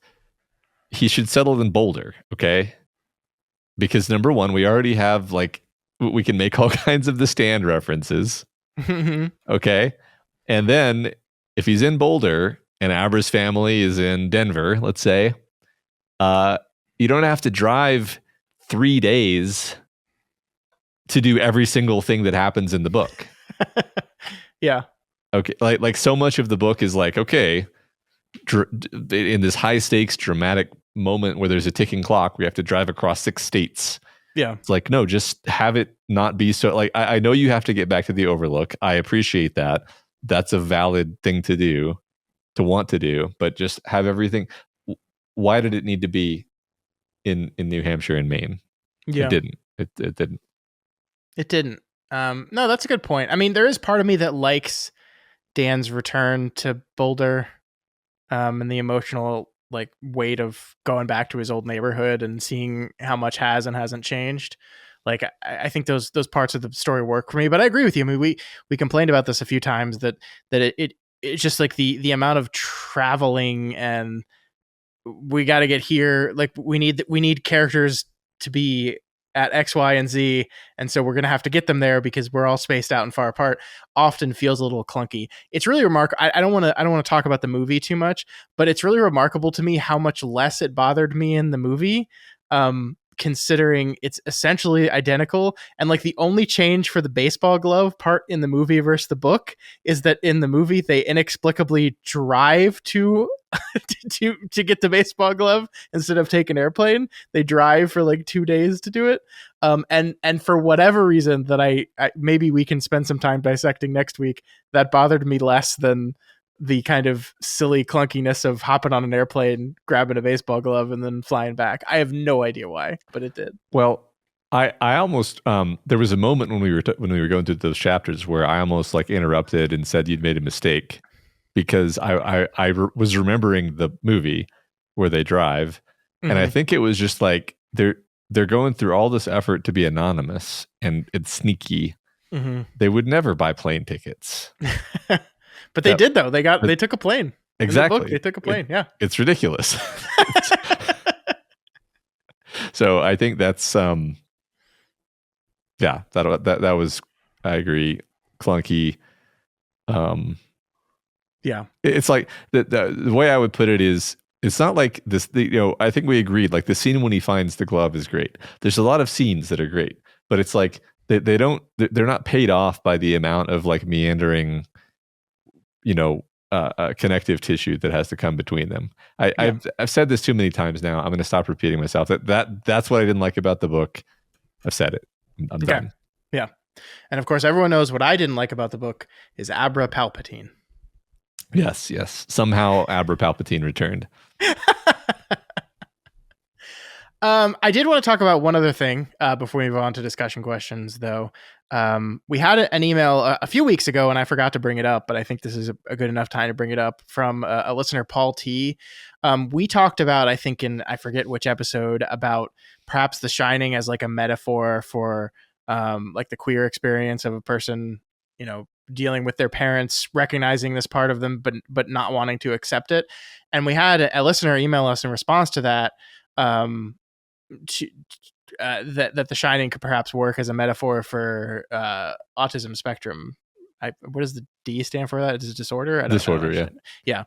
S2: he should settle in Boulder, okay? Because number one, we already have we can make all kinds of the Stand references, okay? And then if he's in Boulder and Abra's family is in Denver, let's say, you don't have to drive 3 days to do every single thing that happens in the book.
S1: Yeah.
S2: Okay. Like so much of the book is like, okay, in this high stakes dramatic moment where there's a ticking clock, we have to drive across 6 states.
S1: Yeah.
S2: It's like, no, just have it not be so like, I know you have to get back to the Overlook. I appreciate that. That's a valid thing to do, to want to do, but just have everything. Why did it need to be in New Hampshire and Maine?
S1: Yeah.
S2: It didn't. It didn't.
S1: It didn't. No, that's a good point. I mean, there is part of me that likes Dan's return to Boulder, and the emotional like weight of going back to his old neighborhood and seeing how much has and hasn't changed. Like I think those parts of the story work for me. But I agree with you. I mean, we complained about this a few times that it's just like the amount of traveling, and we got to get here. Like we need characters to be at X, Y, and Z, and so we're gonna have to get them there because we're all spaced out and far apart. Often feels a little clunky. It's really remarkable. I don't want to talk about the movie too much, but it's really remarkable to me how much less it bothered me in the movie. Considering it's essentially identical, and like the only change for the baseball glove part in the movie versus the book is that in the movie they inexplicably drive to to get the baseball glove instead of take an airplane. They drive for like 2 days to do it. And for whatever reason that I maybe we can spend some time dissecting next week, that bothered me less than the kind of silly clunkiness of hopping on an airplane, grabbing a baseball glove, and then flying back. I have no idea why, but it did.
S2: Well, I almost there was a moment when we were going through those chapters where I almost like interrupted and said you'd made a mistake, because I was remembering the movie where they drive, and I think it was just like they're going through all this effort to be anonymous, and it's sneaky. They would never buy plane tickets.
S1: But they did though. They took a plane.
S2: Exactly.
S1: In the book, they took a plane. Yeah.
S2: It's ridiculous. So I think that's yeah, that was, I agree, clunky.
S1: Yeah.
S2: It's like the way I would put it is, it's not like this, I think we agreed, like the scene when he finds the glove is great. There's a lot of scenes that are great, but it's like they're not paid off by the amount of like meandering, connective tissue that has to come between them. I've said this too many times now. I'm going to stop repeating myself. That's what I didn't like about the book. I've said it. I'm done.
S1: Yeah. And of course, everyone knows what I didn't like about the book is Abra Palpatine.
S2: Yes. Somehow Abra Palpatine returned.
S1: I did want to talk about one other thing before we move on to discussion questions, though. We had an email a few weeks ago, and I forgot to bring it up, but I think this is a good enough time to bring it up, from a listener, Paul T. We talked about, I think I forget which episode, about perhaps The Shining as like a metaphor for like the queer experience of a person, dealing with their parents, recognizing this part of them, but not wanting to accept it. And we had a listener email us in response to that. That The Shining could perhaps work as a metaphor for autism spectrum. What does the D stand for? That is a disorder.
S2: Disorder,
S1: yeah.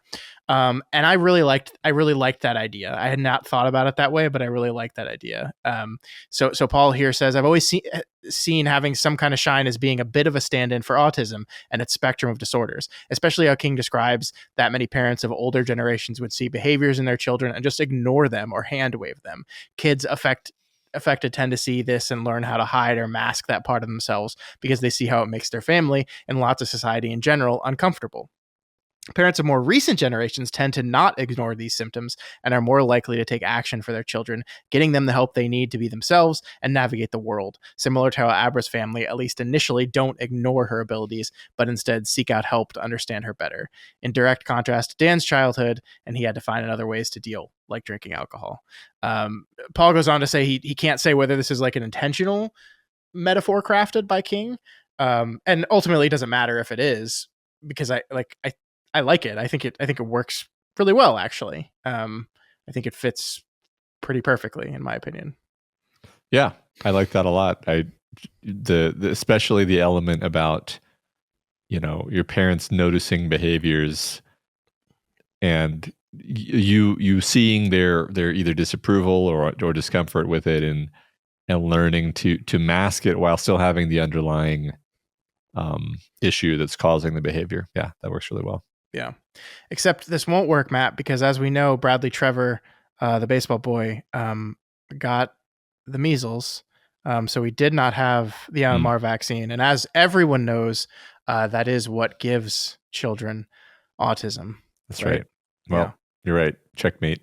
S1: And I really liked that idea. I had not thought about it that way, but I really liked that idea. So Paul here says, I've always seen having some kind of shine as being a bit of a stand-in for autism and its spectrum of disorders, especially how King describes that many parents of older generations would see behaviors in their children and just ignore them or hand wave them. Kids affected tend to see this and learn how to hide or mask that part of themselves because they see how it makes their family and lots of society in general uncomfortable. Parents of more recent generations tend to not ignore these symptoms and are more likely to take action for their children, getting them the help they need to be themselves and navigate the world, similar to how Abra's family, at least initially, don't ignore her abilities, but instead seek out help to understand her better. In direct contrast to Dan's childhood, and he had to find other ways to deal, like drinking alcohol. Paul goes on to say he can't say whether this is like an intentional metaphor crafted by King, and ultimately it doesn't matter if it is, because I like it. I think it works really well, actually. I think it fits pretty perfectly, in my opinion.
S2: Yeah, I like that a lot. Especially the element about, your parents noticing behaviors and you seeing their either disapproval or discomfort with it, and learning to mask it while still having the underlying issue that's causing the behavior. Yeah, that works really well.
S1: Yeah. Except this won't work, Matt, because as we know, Bradley Trevor, the baseball boy, got the measles. So he did not have the MMR vaccine. And as everyone knows, that is what gives children autism.
S2: That's right. Well, You're right. Checkmate.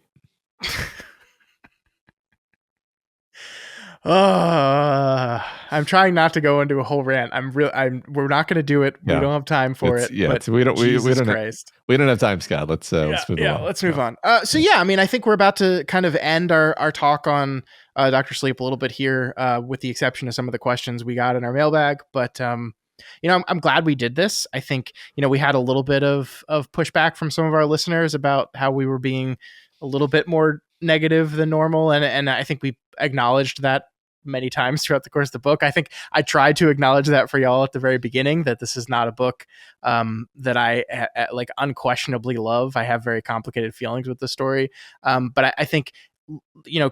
S1: I'm trying not to go into a whole rant. We're not going to do it. We
S2: Yeah.
S1: don't have time for it. But
S2: we don't
S1: Jesus
S2: don't
S1: Christ.
S2: we don't have time, Scott. Let's move along.
S1: Let's move on. So I mean, I think we're about to kind of end our talk on Dr. Sleep a little bit here, with the exception of some of the questions we got in our mailbag. But I'm glad we did this. I think we had a little bit of pushback from some of our listeners about how we were being a little bit more negative than normal, and I think we acknowledged that many times throughout the course of the book. I think I tried to acknowledge that for y'all at the very beginning, that this is not a book that I like unquestionably love. I have very complicated feelings with the story, but I think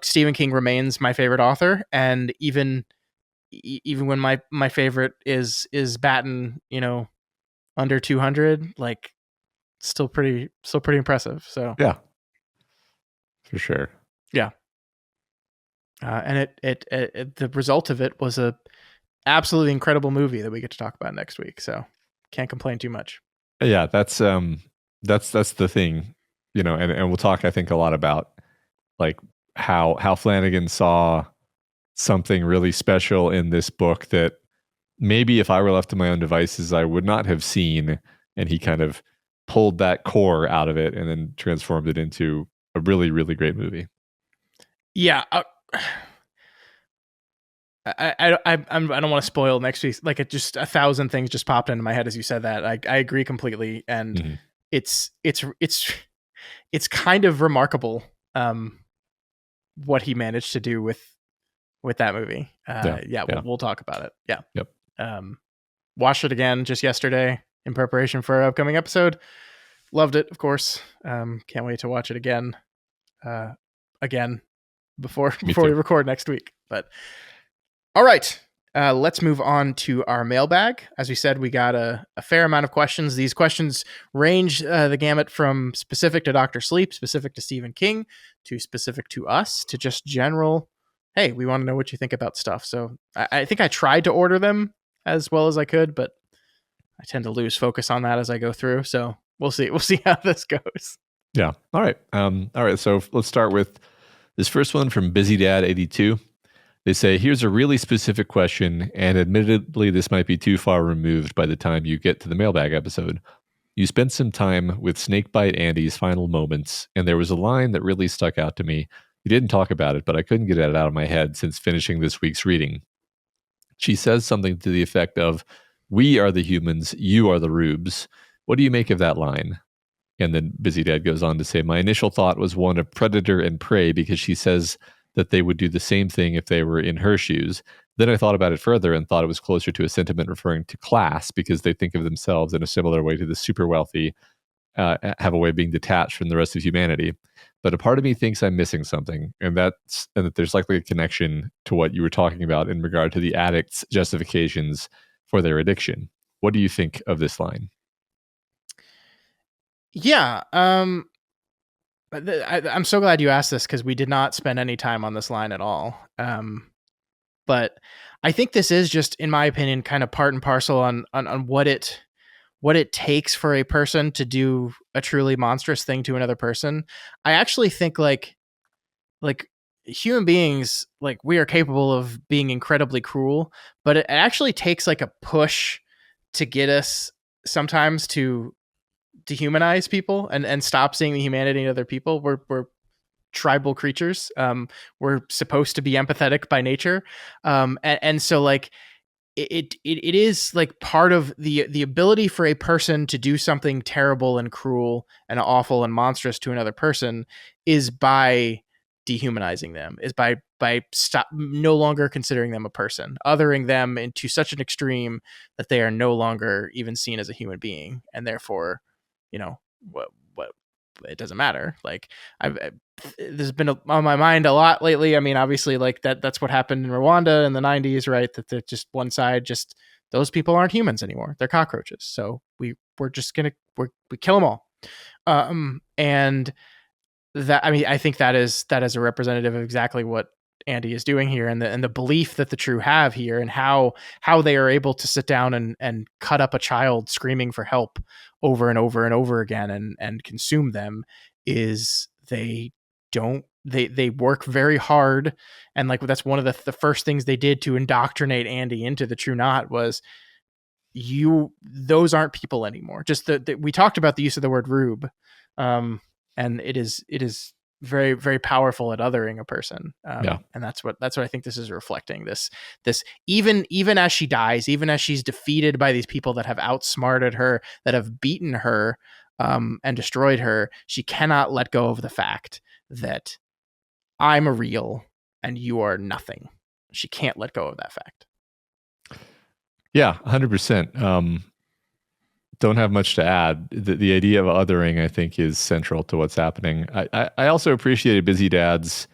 S1: Stephen King remains my favorite author, and even when my favorite is batting under 200, like still pretty impressive. So
S2: yeah, for sure.
S1: Yeah. And the result of it was a absolutely incredible movie that we get to talk about next week. So can't complain too much.
S2: Yeah, that's the thing, and we'll talk, I think, a lot about like how Flanagan saw something really special in this book that maybe if I were left to my own devices, I would not have seen. And he kind of pulled that core out of it and then transformed it into a really, really great movie.
S1: Yeah. I don't want to spoil next week. Like, it just 1,000 things just popped into my head as you said that. I agree completely, and it's kind of remarkable what he managed to do with that movie. We'll talk about it. Yeah.
S2: Yep.
S1: Watched it again just yesterday in preparation for our upcoming episode. Loved it, of course. Can't wait to watch it again before we record next week. But all right, let's move on to our mailbag. As we said, we got a fair amount of questions. These questions range the gamut from specific to Dr. Sleep, specific to Stephen King, to specific to us, to just general, hey, we want to know what you think about stuff. So I think I tried to order them as well as I could, but I tend to lose focus on that as I go through. So we'll see. We'll see how this goes.
S2: Yeah. All right. So let's start with this first one from Busy Dad 82. They say, here's a really specific question, and admittedly, this might be too far removed by the time you get to the mailbag episode. You spent some time with Snakebite Andy's final moments, and there was a line that really stuck out to me. You didn't talk about it, but I couldn't get it out of my head since finishing this week's reading. She says something to the effect of, we are the humans, you are the rubes. What do you make of that line? And then Busy Dad goes on to say, my initial thought was one of predator and prey, because she says that they would do the same thing if they were in her shoes. Then I thought about it further and thought it was closer to a sentiment referring to class, because they think of themselves in a similar way to the super wealthy, have a way of being detached from the rest of humanity. But a part of me thinks I'm missing something, and that there's likely a connection to what you were talking about in regard to the addict's justifications for their addiction. What do you think of this line?
S1: Yeah. I'm so glad you asked this, because we did not spend any time on this line at all. But I think this is just, in my opinion, kind of part and parcel on what it takes for a person to do a truly monstrous thing to another person. I actually think like human beings, like, we are capable of being incredibly cruel, but it actually takes like a push to get us sometimes to dehumanize people and stop seeing the humanity in other people. We're tribal creatures. We're supposed to be empathetic by nature. And so like it is like part of the ability for a person to do something terrible and cruel and awful and monstrous to another person is by dehumanizing them, is by no longer considering them a person, othering them into such an extreme that they are no longer even seen as a human being, and therefore, what it doesn't matter. Like, there's been on my mind a lot lately. I mean, obviously, like that's what happened in Rwanda in the 90s, right? That they're just one side, just those people aren't humans anymore. They're cockroaches. So we're just gonna we kill them all. And that, I mean, I think that is a representative of exactly what Andy is doing here, and the belief that the True have here, and how they are able to sit down and cut up a child screaming for help over and over and over again and consume them, is they don't they work very hard, and like that's one of the first things they did to indoctrinate Andy into the True Knot was those aren't people anymore. Just we talked about the use of the word rube, and it is very, very powerful at othering a person. And that's what I think this is reflecting. This even as she dies, even as she's defeated by these people that have outsmarted her, that have beaten her, and destroyed her, she cannot let go of the fact that I'm a real and you are nothing. She can't let go of that fact.
S2: Yeah, 100%. Don't have much to add. The idea of othering, I think, is central to what's happening. I also appreciated Busy Dad's,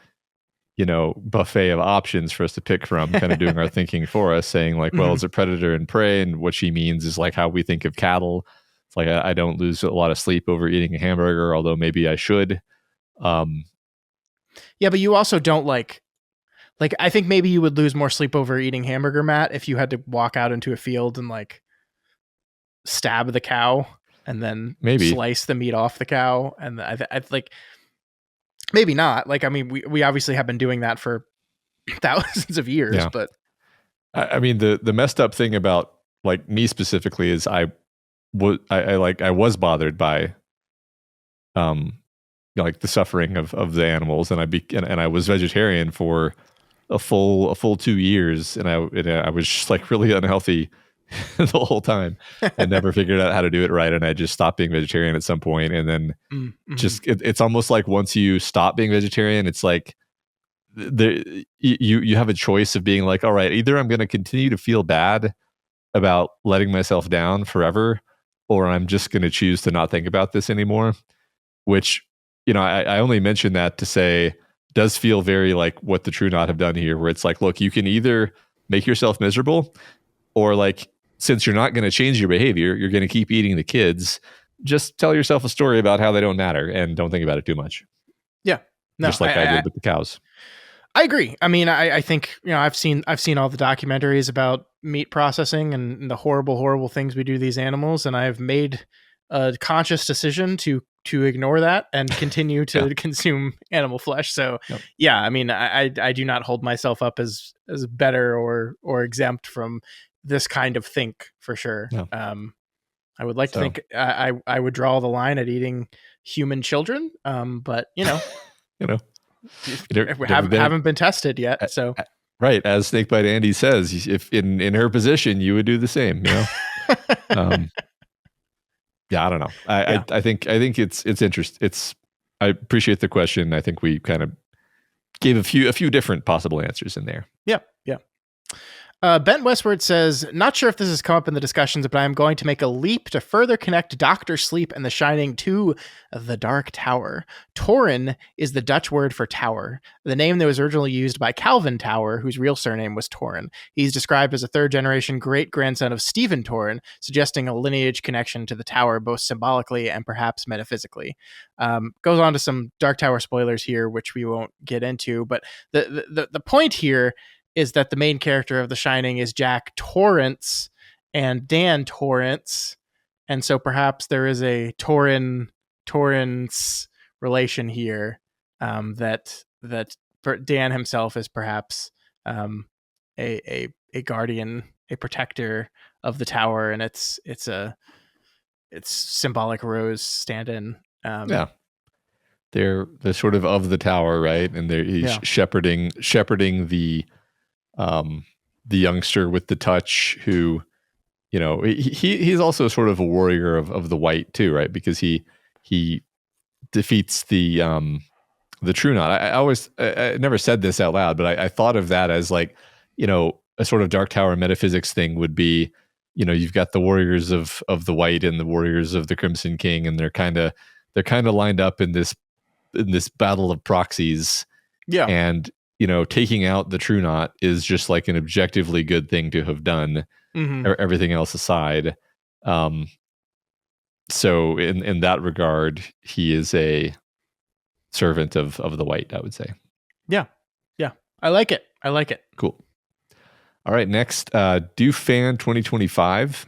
S2: buffet of options for us to pick from, kind of doing our thinking for us, saying like, well, it's a predator and prey, and what she means is like how we think of cattle. It's like I don't lose a lot of sleep over eating a hamburger, although maybe I should.
S1: Yeah, but you also don't like I think maybe you would lose more sleep over eating hamburger, Matt, if you had to walk out into a field and like stab the cow and then
S2: maybe
S1: slice the meat off the cow. And I like, maybe not. Like, I mean, we obviously have been doing that for thousands of years, but
S2: I mean, the messed up thing about like me specifically is I was bothered by, like the suffering of the animals, and I was vegetarian for a full 2 years, and I was just like really unhealthy the whole time. I never figured out how to do it right, and I just stopped being vegetarian at some point. And then just it's almost like once you stop being vegetarian, it's like you have a choice of being like, all right, either I'm going to continue to feel bad about letting myself down forever, or I'm just going to choose to not think about this anymore. Which, I only mention that to say does feel very like what the True Knot have done here, where it's like, look, you can either make yourself miserable, or like, since you're not going to change your behavior, you're going to keep eating the kids, just tell yourself a story about how they don't matter and don't think about it too much.
S1: Yeah. No,
S2: just like I did with the cows.
S1: I agree. I mean, I think, I've seen all the documentaries about meat processing and the horrible, horrible things we do to these animals. And I've made a conscious decision to ignore that and continue to consume animal flesh. So yeah, I mean, I do not hold myself up as better or exempt from this kind of think, for sure. I would like to think I would draw the line at eating human children. But we haven't been tested yet. So
S2: right, as Snakebite Andy says, if in her position, you would do the same. Yeah, I don't know. I think it's interesting. I appreciate the question. I think we kind of gave a few different possible answers in there.
S1: Yeah. Bent Westward says, not sure if this has come up in the discussions, but I'm going to make a leap to further connect Dr. Sleep and The Shining to the Dark Tower. Torin is the Dutch word for tower, the name that was originally used by Calvin Tower, whose real surname was Torin. He's described as a third-generation great-grandson of Stephen Torin, suggesting a lineage connection to the tower, both symbolically and perhaps metaphysically. Goes on to some Dark Tower spoilers here, which we won't get into, but the point here is that the main character of The Shining is Jack Torrance and Dan Torrance. And so perhaps there is a Torrance relation here, that Dan himself is perhaps a guardian, a protector of the tower, and it's symbolic rose stand-in.
S2: They're sort of the tower, right? And he's shepherding the youngster with the touch, who, he's also sort of a warrior of the white too, right? Because he defeats the True Knot. I never said this out loud, but I thought of that as like, a sort of Dark Tower metaphysics thing would be, you've got the warriors of the white and the warriors of the Crimson King, and they're kind of lined up in this battle of proxies. Yeah. And taking out the True Knot is just like an objectively good thing to have done, everything else aside. So in that regard, he is a servant of the white, I would say.
S1: Yeah. I like it.
S2: Cool. All right. Next, DoFan 2025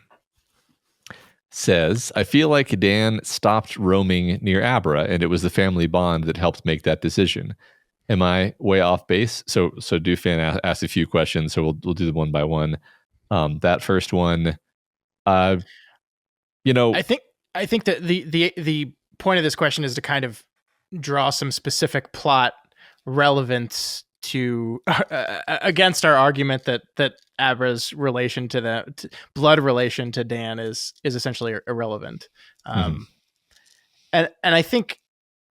S2: says, I feel like Dan stopped roaming near Abra, and it was the family bond that helped make that decision. Am I way off base? So Dufan asked a few questions, so we'll do them one by one. That first one, uh,
S1: I think that the point of this question is to kind of draw some specific plot relevance to against our argument that Abra's relation to the blood relation to Dan is essentially irrelevant. Um, and I think,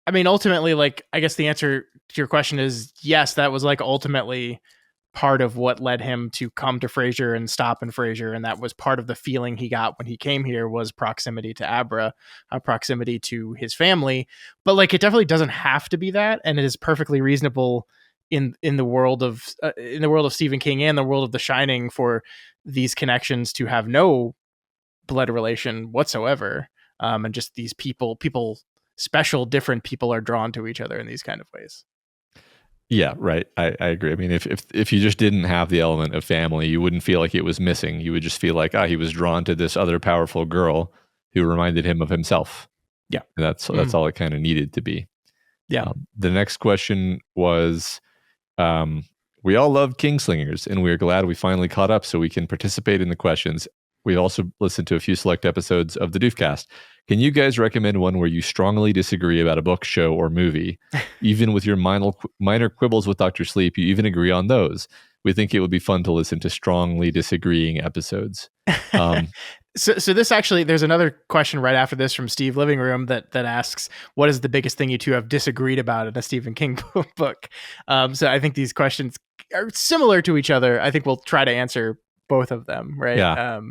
S1: I mean, ultimately, like, I guess the answer to your question is yes, that was like ultimately part of what led him to come to Frasier and stop in Frasier. And that was part of the feeling he got when he came here was proximity to Abra, proximity to his family. But like, it definitely doesn't have to be that. And it is perfectly reasonable in the world of Stephen King and the world of The Shining for these connections to have no blood relation whatsoever. And just these people, special, different people are drawn to each other in these kind of ways.
S2: Yeah, right. I agree. I mean, if you just didn't have the element of family, you wouldn't feel like it was missing. You would just feel like, he was drawn to this other powerful girl who reminded him of himself.
S1: Yeah.
S2: And that's all it kind of needed to be.
S1: Yeah.
S2: The next question was, we all love Kingslingers, and we're glad we finally caught up so we can participate in the questions. We've also listened to a few select episodes of the Doofcast. Can you guys recommend one where you strongly disagree about a book, show, or movie? Even with your minor quibbles with Dr. Sleep, you even agree on those. We think it would be fun to listen to strongly disagreeing episodes.
S1: So this actually, there's another question right after this from Steve Living Room that asks, what is the biggest thing you two have disagreed about in a Stephen King book? So I think these questions are similar to each other. I think we'll try to answer both of them, right?
S2: Yeah.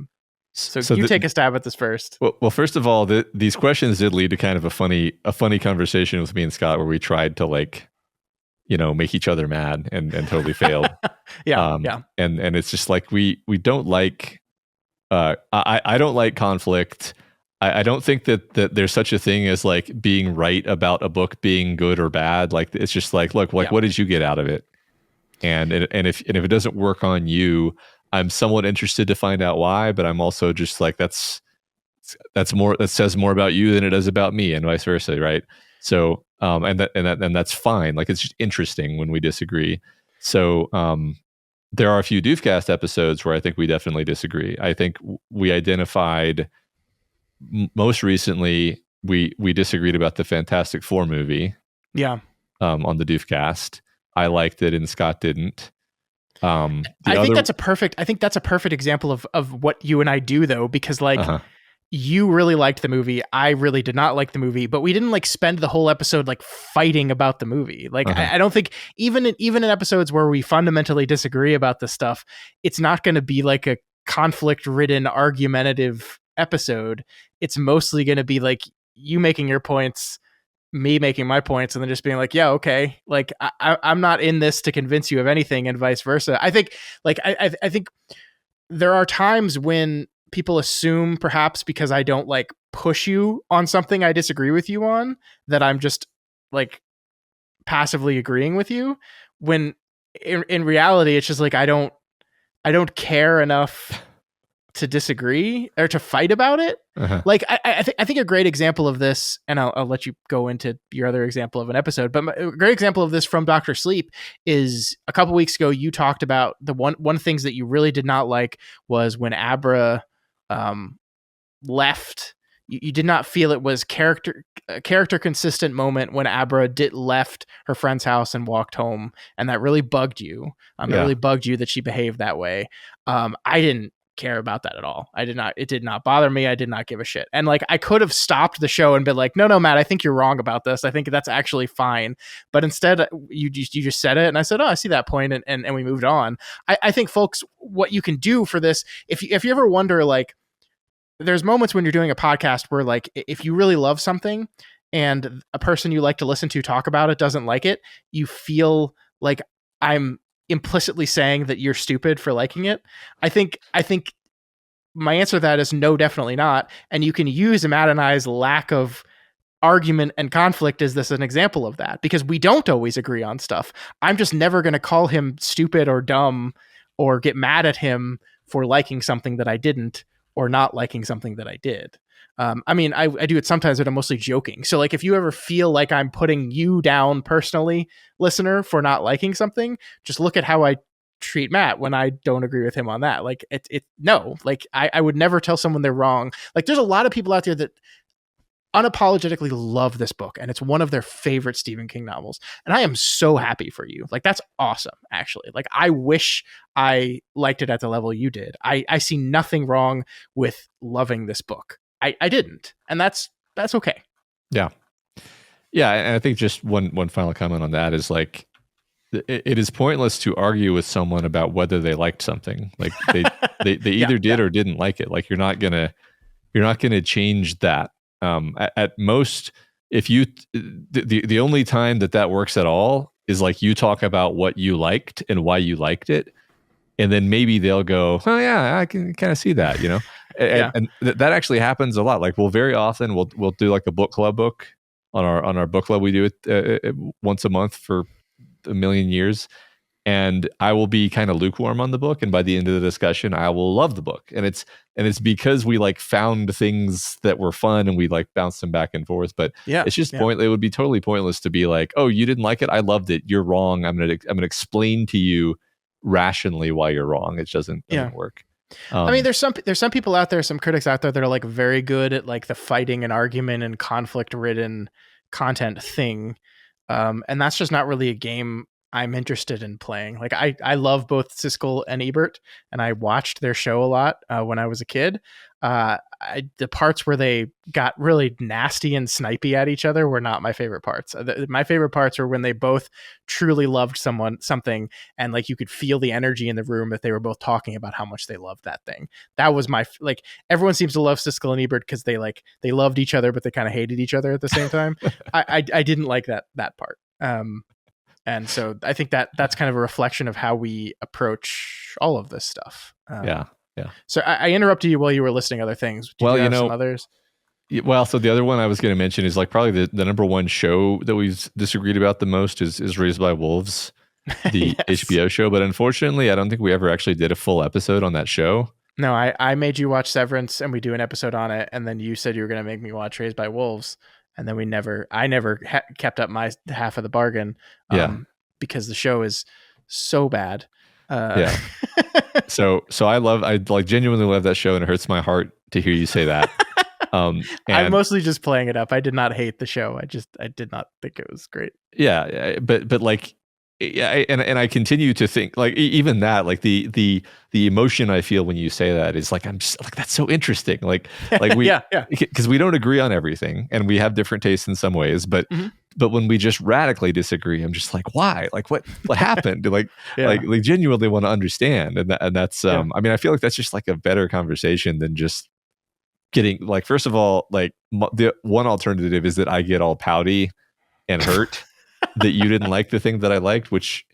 S1: So you take a stab at this first.
S2: Well, first of all, these questions did lead to kind of a funny conversation with me and Scott where we tried to make each other mad and totally failed.
S1: Yeah.
S2: And it's just like we don't like. I don't like conflict. I don't think that there's such a thing as like being right about a book being good or bad. Like it's just like, look, like what did you get out of it? And if it doesn't work on you, I'm somewhat interested to find out why, but I'm also just like that says more about you than it does about me, and vice versa, right? So and that's fine. Like it's just interesting when we disagree. So there are a few Doofcast episodes where I think we definitely disagree. I think we identified most recently we disagreed about the Fantastic Four movie.
S1: Yeah.
S2: On the Doofcast, I liked it and Scott didn't.
S1: I think that's a perfect example of what you and I do, though, because like you really liked the movie, I really did not like the movie, but we didn't like spend the whole episode like fighting about the movie. Like I don't think even in episodes where we fundamentally disagree about this stuff, it's not going to be like a conflict-ridden, argumentative episode. It's mostly going to be like you making your points, me making my points, and then just being like, yeah, okay, like I'm not in this to convince you of anything, and vice versa. I think like I think there are times when people assume, perhaps because I don't like push you on something I disagree with you on, that I'm just like passively agreeing with you, when in reality it's just like I don't care enough to disagree or to fight about it. Like I think a great example of this, and I'll let you go into your other example of an episode, but a great example of this from Dr. Sleep is a couple weeks ago. You talked about the one things that you really did not like was when Abra left. You did not feel it was a character consistent moment when Abra left her friend's house and walked home, and that really bugged you. It really bugged you that she behaved that way. I didn't care about that at all. It did not bother me. I did not give a shit. And like I could have stopped the show and been like, no, Matt, I think you're wrong about this. I think that's actually fine. But instead you just said it, and I said, oh, I see that point, and we moved on. I think, folks, what you can do for this, if you ever wonder, like, there's moments when you're doing a podcast where like if you really love something and a person you like to listen to talk about it doesn't like it, you feel like I'm implicitly saying that you're stupid for liking it. I think my answer to that is no, definitely not. And you can use Matt and I's lack of argument and conflict as an example of that, because we don't always agree on stuff. I'm just never going to call him stupid or dumb or get mad at him for liking something that I didn't, or not liking something that I did. I mean, I do it sometimes, but I'm mostly joking. So like, if you ever feel like I'm putting you down personally, listener, for not liking something, just look at how I treat Matt when I don't agree with him on that. Like no, like I would never tell someone they're wrong. Like there's a lot of people out there that unapologetically love this book, and it's one of their favorite Stephen King novels, and I am so happy for you. Like that's awesome, actually. Like I wish I liked it at the level you did. I see nothing wrong with loving this book. I didn't, and that's okay.
S2: Yeah, and I think just one final comment on that is like, it is pointless to argue with someone about whether they liked something. Like they either did or didn't like it. Like you're not gonna change that. At most, if you the only time that works at all is like you talk about what you liked and why you liked it, and then maybe they'll go, oh yeah, I can kind of see that, you know. And that actually happens a lot. Like very often we'll do like a book club book on our book club. We do it once a month for a million years, and I will be kind of lukewarm on the book, and by the end of the discussion I will love the book, and it's because we like found things that were fun and we like bounced them back and forth. But it's just it would be totally pointless to be like, oh, you didn't like it, I loved it, you're wrong, I'm gonna explain to you rationally why you're wrong. It doesn't work.
S1: I mean, there's some people out there, some critics out there that are like very good at like the fighting and argument and conflict ridden content thing. And that's just not really a game I'm interested in playing. Like I love both Siskel and Ebert, and I watched their show a lot when I was a kid. The parts where they got really nasty and snipey at each other were not my favorite parts. My favorite parts were when they both truly loved something, and like you could feel the energy in the room that they were both talking about how much they loved that thing. That was my like. Everyone seems to love Siskel and Ebert because they loved each other, but they kind of hated each other at the same time. I didn't like that part. And so I think that's kind of a reflection of how we approach all of this stuff.
S2: Yeah.
S1: So I interrupted you while you were listing other things. Did you have some others?
S2: Well, so the other one I was going to mention is like probably the number one show that we've disagreed about the most is Raised by Wolves, the HBO show. But unfortunately, I don't think we ever actually did a full episode on that show.
S1: No, I made you watch Severance, and we do an episode on it, and then you said you were going to make me watch Raised by Wolves. And then I never kept up my half of the bargain, because the show is so bad.
S2: So I like genuinely love that show, and it hurts my heart to hear you say that.
S1: I'm mostly just playing it up. I did not hate the show. I did not think it was great.
S2: Yeah, but like, and I continue to think like even that, like the emotion I feel when you say that is like, I'm just like, that's so interesting. Like we because we don't agree on everything, and we have different tastes in some ways, but when we just radically disagree, I'm just like, why? Like what happened? like genuinely want to understand, and that's I mean, I feel like that's just like a better conversation than just getting like, first of all, like the one alternative is that I get all pouty and hurt that you didn't like the thing that I liked, which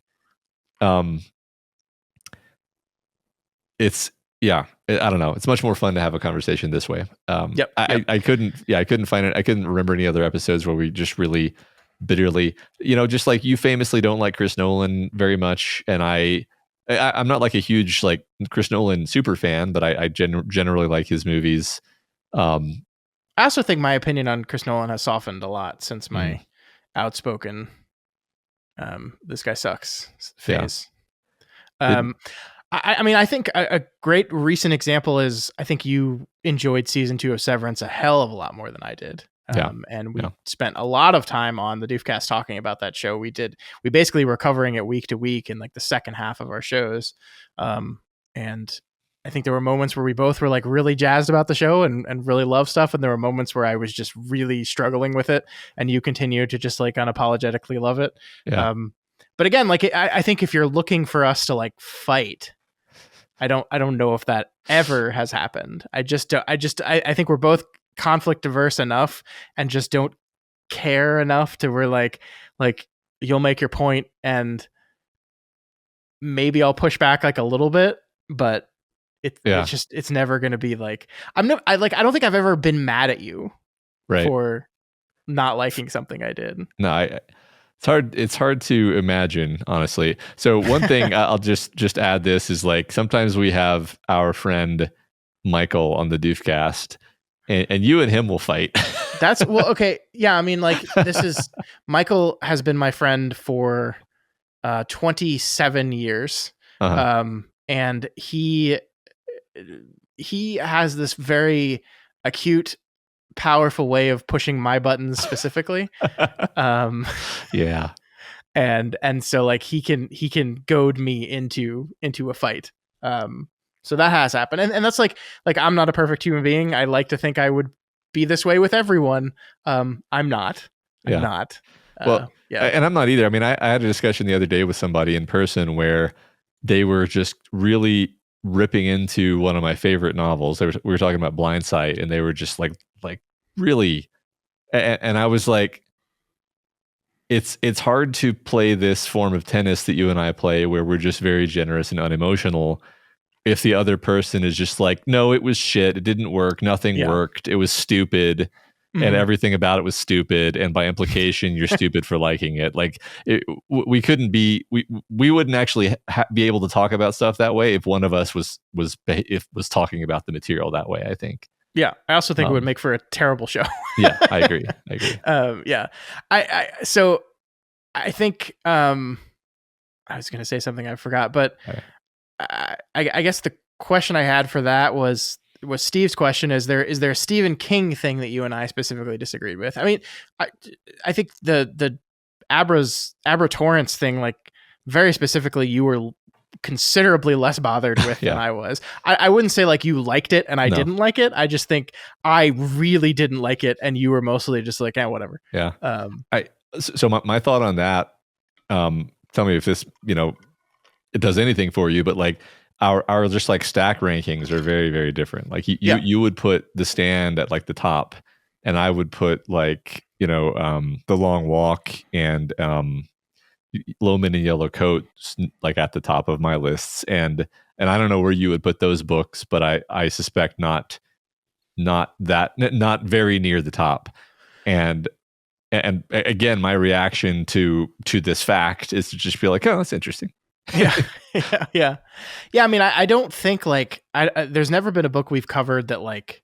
S2: it's I don't know, it's much more fun to have a conversation this way. I couldn't find it. I couldn't remember any other episodes where we just really bitterly, just like you famously don't like Chris Nolan very much, and I'm not like a huge like Chris Nolan super fan, but I generally like his movies.
S1: I also think my opinion on Chris Nolan has softened a lot since my outspoken this guy sucks phase. I mean, I think a great recent example is, I think you enjoyed season 2 of Severance a hell of a lot more than I did. And we spent a lot of time on the Doofcast talking about that show. We basically were covering it week to week in like the second half of our shows. And I think there were moments where we both were like really jazzed about the show and really love stuff. And there were moments where I was just really struggling with it, and you continue to just like unapologetically love it. But again, like I think if you're looking for us to like fight, I don't know if that ever has happened. I think we're both conflict diverse enough and just don't care enough to where like you'll make your point and maybe I'll push back like a little bit, but it's never going to be like, I don't think I've ever been mad at you for not liking something I did.
S2: No, it's hard to imagine, honestly. So one thing I'll just add this is like, sometimes we have our friend Michael on the Doofcast and you and him will fight.
S1: That's well, okay. Yeah, I mean, like Michael has been my friend for 27 years. And he has this very acute, powerful way of pushing my buttons specifically.
S2: Yeah.
S1: And so like he can goad me into a fight. So that has happened. And that's like I'm not a perfect human being. I like to think I would be this way with everyone. I'm not. I'm not.
S2: Well, and I'm not either. I mean, I had a discussion the other day with somebody in person where they were just really ripping into one of my favorite novels. We were talking about Blindsight, and they were just like really, and I was like, it's hard to play this form of tennis that you and I play, where we're just very generous and unemotional, if the other person is just like, no, it was shit, it didn't work, nothing worked, it was stupid. And everything about it was stupid, and by implication, you're stupid for liking it. Like we couldn't be, we wouldn't actually be able to talk about stuff that way if one of us was talking about the material that way, I think.
S1: Yeah, I also think it would make for a terrible show.
S2: Yeah, I agree.
S1: Yeah, so I think I was going to say something I forgot, but I guess the question I had for that was Steve's question. Is there a Stephen King thing that you and I specifically disagreed with? I mean, I think the Abra Torrance thing, like very specifically, you were considerably less bothered with than I was. I wouldn't say like you liked it and I didn't like it. I just think I really didn't like it, and you were mostly just like, whatever.
S2: Yeah. So my thought on that. Tell me if this, it does anything for you, but like our just like stack rankings are very, very different. Like you would put The Stand at like the top, and I would put like, The Long Walk and Loman and Yellow Coats like at the top of my lists. And I don't know where you would put those books, but I suspect not very near the top. And again, my reaction to this fact is to just be like, oh, that's interesting.
S1: Yeah. I mean, I don't think like there's never been a book we've covered that like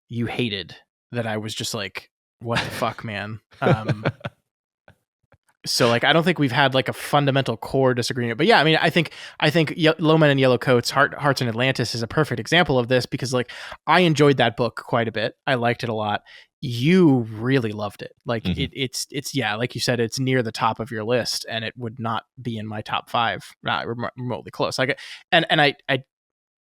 S1: you hated, that I was just like, what the fuck, man. So like I don't think we've had like a fundamental core disagreement. But yeah, I mean, I think Loman and Yellow Coats, Hearts in Atlantis is a perfect example of this, because like I enjoyed that book quite a bit. I liked it a lot. You really loved it. Like it's like you said, it's near the top of your list, and it would not be in my top 5, not remotely close. Like, and I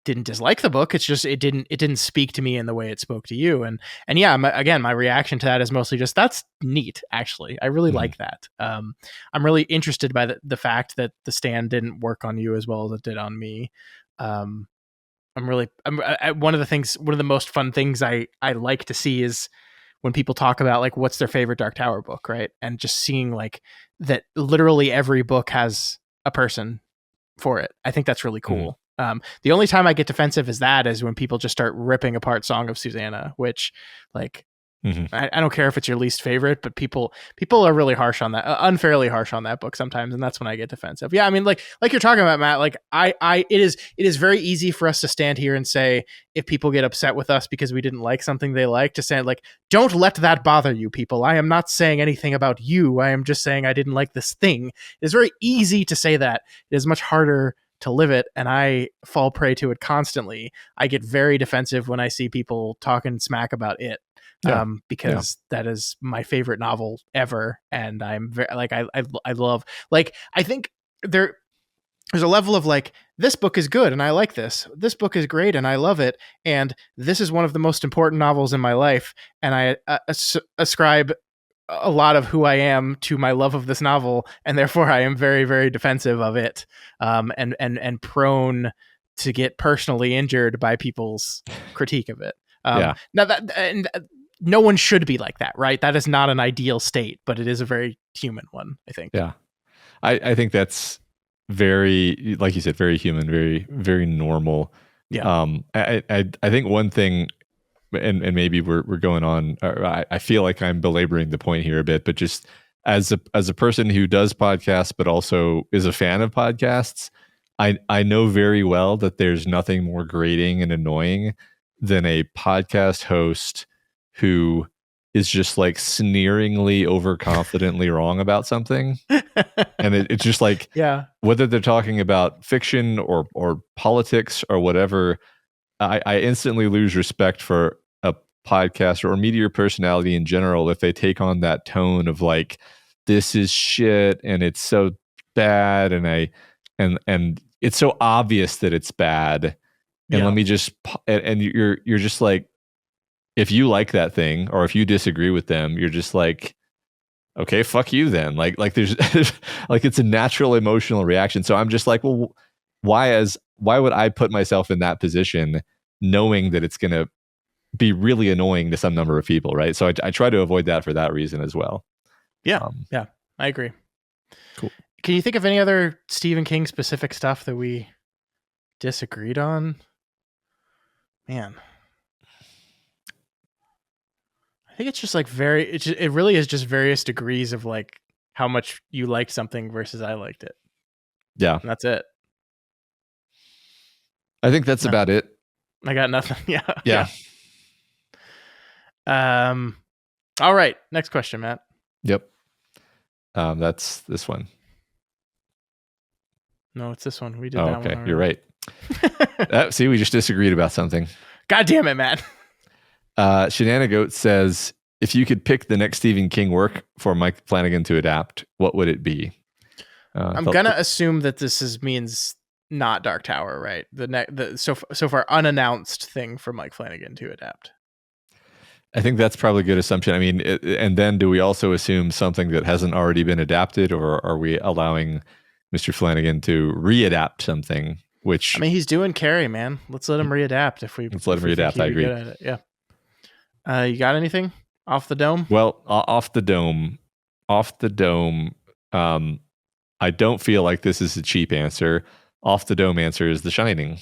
S1: didn't dislike the book. It's just it didn't speak to me in the way it spoke to you. And yeah, my reaction to that is mostly just, that's neat. Actually, I really like that. I'm really interested by the fact that The Stand didn't work on you as well as it did on me. One of the most fun things I like to see is when people talk about like what's their favorite Dark Tower book, right? And just seeing like that literally every book has a person for it. I think that's really cool. The only time I get defensive is when people just start ripping apart Song of Susanna, which like I don't care if it's your least favorite, but people are really harsh on that, unfairly harsh on that book sometimes, and that's when I get defensive. Yeah, I mean, like you're talking about, Matt. Like it is very easy for us to stand here and say, if people get upset with us because we didn't like something they like, to say like, don't let that bother you, people. I am not saying anything about you. I am just saying I didn't like this thing. It is very easy to say that. It is much harder to live it, and I fall prey to it constantly. I get very defensive when I see people talking smack about it. Because that is my favorite novel ever, and I'm very like I love, like I think there's a level of like, this book is good and I like this book is great and I love it, and this is one of the most important novels in my life, and I ascribe a lot of who I am to my love of this novel, and therefore I am very, very defensive of it, and prone to get personally injured by people's critique of it. Now no one should be like that, right? That is not an ideal state, but it is a very human one, I think.
S2: Yeah. I think that's very, like you said, very human, very, very normal. Yeah. I think one thing, and maybe we're going on, or I feel like I'm belaboring the point here a bit, but just as a person who does podcasts, but also is a fan of podcasts, I know very well that there's nothing more grating and annoying than a podcast host who is just like sneeringly overconfidently wrong about something. And it's just like,
S1: yeah,
S2: whether they're talking about fiction or politics or whatever, I instantly lose respect for a podcaster or media personality in general if they take on that tone of like, this is shit and it's so bad and it's so obvious that it's bad. And let me just and you're just like, if you like that thing or if you disagree with them, you're just like, okay, fuck you then. Like there's like, it's a natural emotional reaction. So I'm just like, well, why would I put myself in that position knowing that it's going to be really annoying to some number of people, right? So I try to avoid that for that reason as well.
S1: Yeah, I agree.
S2: Cool.
S1: Can you think of any other Stephen King specific stuff that we disagreed on? Man, I think it's just like it really is just various degrees of like how much you liked something versus I liked it.
S2: Yeah.
S1: And that's it.
S2: I think that's about it.
S1: I got nothing. Yeah. All right. Next question, Matt.
S2: Yep. That's this one.
S1: No, it's this one. We did that one.
S2: Okay. You're right. See, we just disagreed about something.
S1: God damn it, Matt.
S2: Shenanigoat says, if you could pick the next Stephen King work for Mike Flanagan to adapt, what would it be?
S1: I'm gonna assume that means not Dark Tower, right? The so far unannounced thing for Mike Flanagan to adapt.
S2: I think that's probably a good assumption. I mean, and then do we also assume something that hasn't already been adapted, or are we allowing Mr. Flanagan to readapt something? Which,
S1: I mean, he's doing Carrie, man. Let's let him readapt.
S2: Let's let him readapt. I agree.
S1: Yeah. You got anything off the dome?
S2: Well, off the dome. I don't feel like this is a cheap answer. Off the dome answer is The Shining.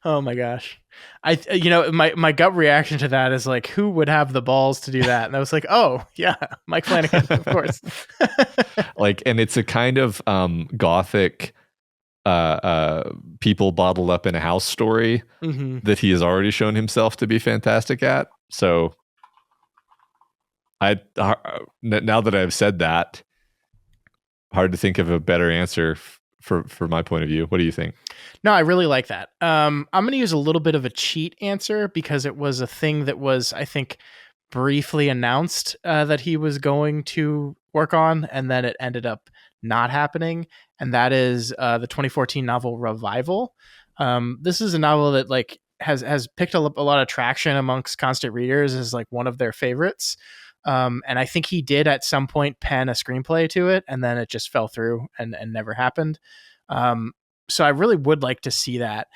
S1: Oh my gosh. My gut reaction to that is like, who would have the balls to do that? And I was like, oh yeah, Mike Flanagan, of course.
S2: Like, and it's a kind of gothic people bottled up in a house story that he has already shown himself to be fantastic at. So now that I've said that, hard to think of a better answer for my point of view. What do you think?
S1: No, I really like that. I'm going to use a little bit of a cheat answer because it was a thing that was, I think, briefly announced that he was going to work on, and then it ended up not happening. And that is the 2014 novel Revival. This is a novel that like has picked up a lot of traction amongst constant readers as like one of their favorites. And I think he did at some point pen a screenplay to it, and then it just fell through and never happened. So I really would like to see that.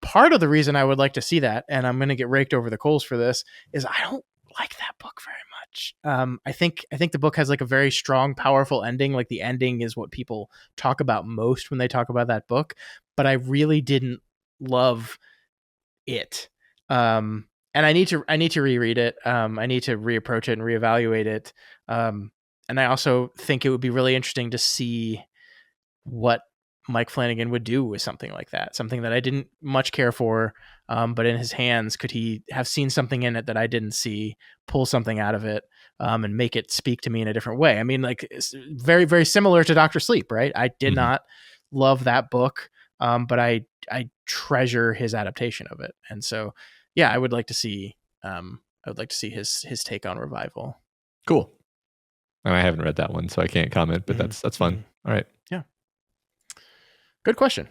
S1: Part of the reason I would like to see that, and I'm going to get raked over the coals for this, is I don't like that book very much. I think the book has like a very strong, powerful ending. Like the ending is what people talk about most when they talk about that book, but I really didn't love it. And I need to reread it. I need to reapproach it and reevaluate it. And I also think it would be really interesting to see what Mike Flanagan would do with something like that, something that I didn't much care for. But in his hands, could he have seen something in it that I didn't see, pull something out of it, and make it speak to me in a different way? I mean, like, it's very, very similar to Dr. Sleep, right? I did not love that book, but I treasure his adaptation of it. And so, yeah, I would like to see his take on Revival.
S2: Cool. And I haven't read that one, so I can't comment, but that's fun. All right.
S1: Yeah. Good question.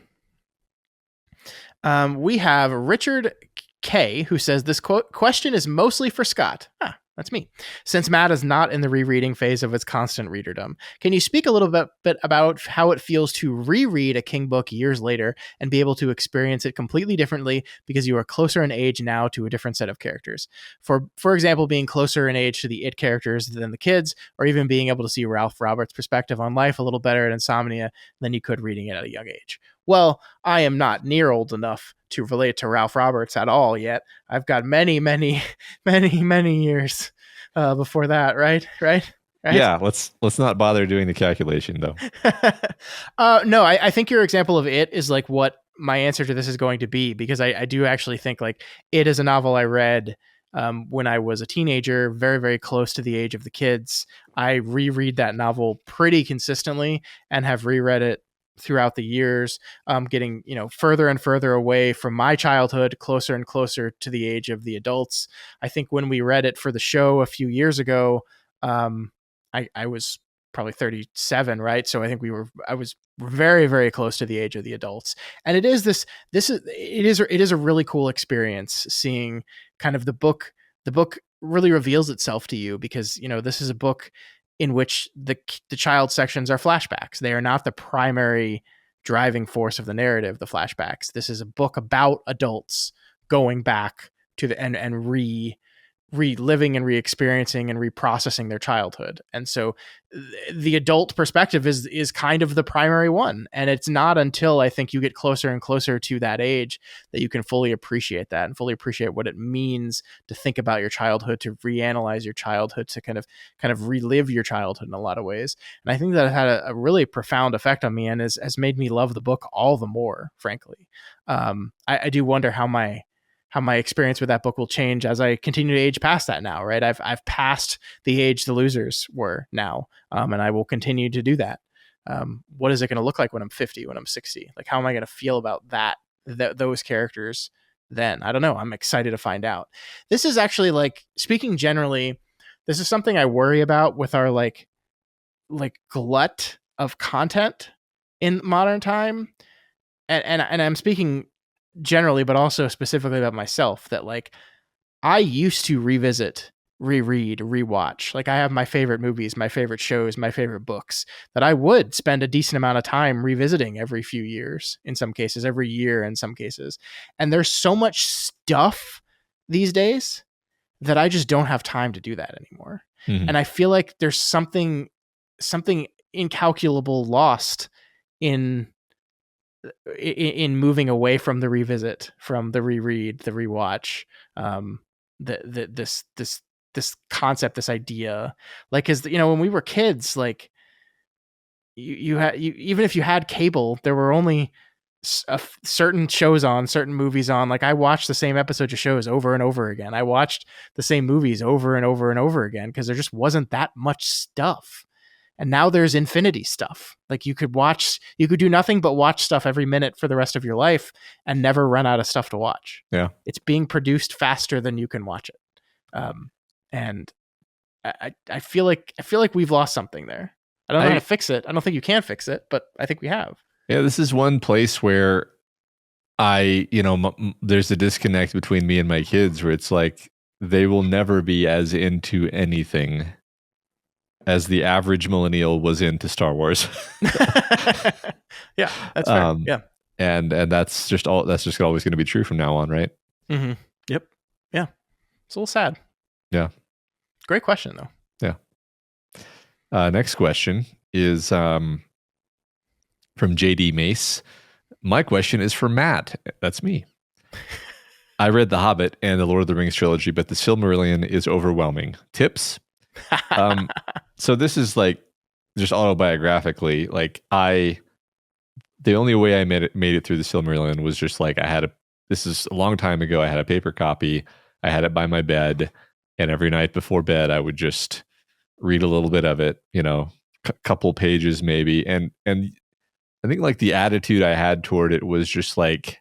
S1: We have Richard K, who says this question is mostly for Scott. That's me. Since Matt is not in the rereading phase of its constant readerdom, can you speak a little bit about how it feels to reread a King book years later and be able to experience it completely differently because you are closer in age now to a different set of characters? For example, being closer in age to the It characters than the kids, or even being able to see Ralph Roberts' perspective on life a little better at Insomnia than you could reading it at a young age. Well, I am not near old enough to relate to Ralph Roberts at all yet. I've got many, many, many, many years before that, right?
S2: Yeah, let's not bother doing the calculation though.
S1: No, I think your example of It is like what my answer to this is going to be, because I do actually think like It is a novel I read when I was a teenager, very, very close to the age of the kids. I reread that novel pretty consistently and have reread it throughout the years, getting further and further away from my childhood, closer and closer to the age of the adults. I think when we read it for the show a few years ago, I was probably 37, right? So I think I was very, very close to the age of the adults. And it is it is a really cool experience seeing kind of the book really reveals itself to you, because this is a book in which the child sections are flashbacks. They are not the primary driving force of the narrative, the flashbacks. This is a book about adults going back to the and reliving and re-experiencing and reprocessing their childhood. And so the adult perspective is kind of the primary one. And it's not until I think you get closer and closer to that age that you can fully appreciate that and fully appreciate what it means to think about your childhood, to reanalyze your childhood, to kind of relive your childhood in a lot of ways. And I think that had a really profound effect on me and has made me love the book all the more, frankly. I do wonder how my experience with that book will change as I continue to age past that now, right? I've passed the age the losers were now, and I will continue to do that. What is it going to look like when I'm 50, when I'm 60? Like, how am I going to feel about those characters then? I don't know. I'm excited to find out. This is actually, like, speaking generally, this is something I worry about with our like glut of content in modern time. And I'm speaking generally, but also specifically about myself, that like I used to revisit, reread, rewatch. Like, I have my favorite movies, my favorite shows, my favorite books that I would spend a decent amount of time revisiting every few years, in some cases, every year in some cases. And there's so much stuff these days that I just don't have time to do that anymore.
S2: Mhm.
S1: And I feel like there's something incalculable lost in moving away from the revisit, from the reread, the rewatch, this concept, this idea. Like, cause when we were kids, like you had, even if you had cable, there were only certain shows on, certain movies on. Like, I watched the same episodes of shows over and over again. I watched the same movies over and over and over again, because there just wasn't that much stuff. And now there's infinity stuff. Like, you could do nothing but watch stuff every minute for the rest of your life and never run out of stuff to watch.
S2: Yeah.
S1: It's being produced faster than you can watch it. And I feel like we've lost something there. I don't know how to fix it. I don't think you can fix it, but I think we have.
S2: Yeah, this is one place where there's a disconnect between me and my kids, where it's like they will never be as into anything as the average millennial was into Star Wars.
S1: Yeah, that's fair. Yeah.
S2: And that's just always going to be true from now on, right?
S1: Mm-hmm. Yep. Yeah. It's a little sad.
S2: Yeah.
S1: Great question, though.
S2: Yeah. Next question is from JD Mace. My question is for Matt. That's me. I read The Hobbit and the Lord of the Rings trilogy, but the Silmarillion is overwhelming. Tips? So this is like just autobiographically, like the only way I made it through the Silmarillion was just like this is a long time ago. I had a paper copy. I had it by my bed, and every night before bed, I would just read a little bit of it, couple pages maybe. And I think like the attitude I had toward it was just like,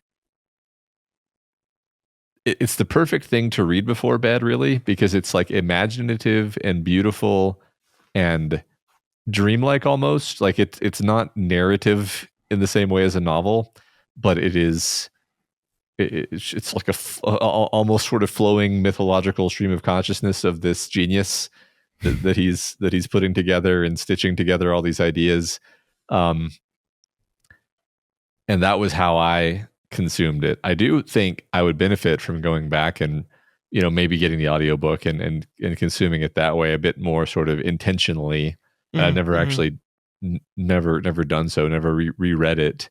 S2: it's the perfect thing to read before bed, really, because it's like imaginative and beautiful and dreamlike almost. Like it's not narrative in the same way as a novel, but it's like almost sort of flowing mythological stream of consciousness of this genius that he's putting together and stitching together all these ideas. And that was how I consumed it. I do think I would benefit from going back and maybe getting the audiobook and consuming it that way a bit more sort of intentionally. I've never actually never done so, never reread it.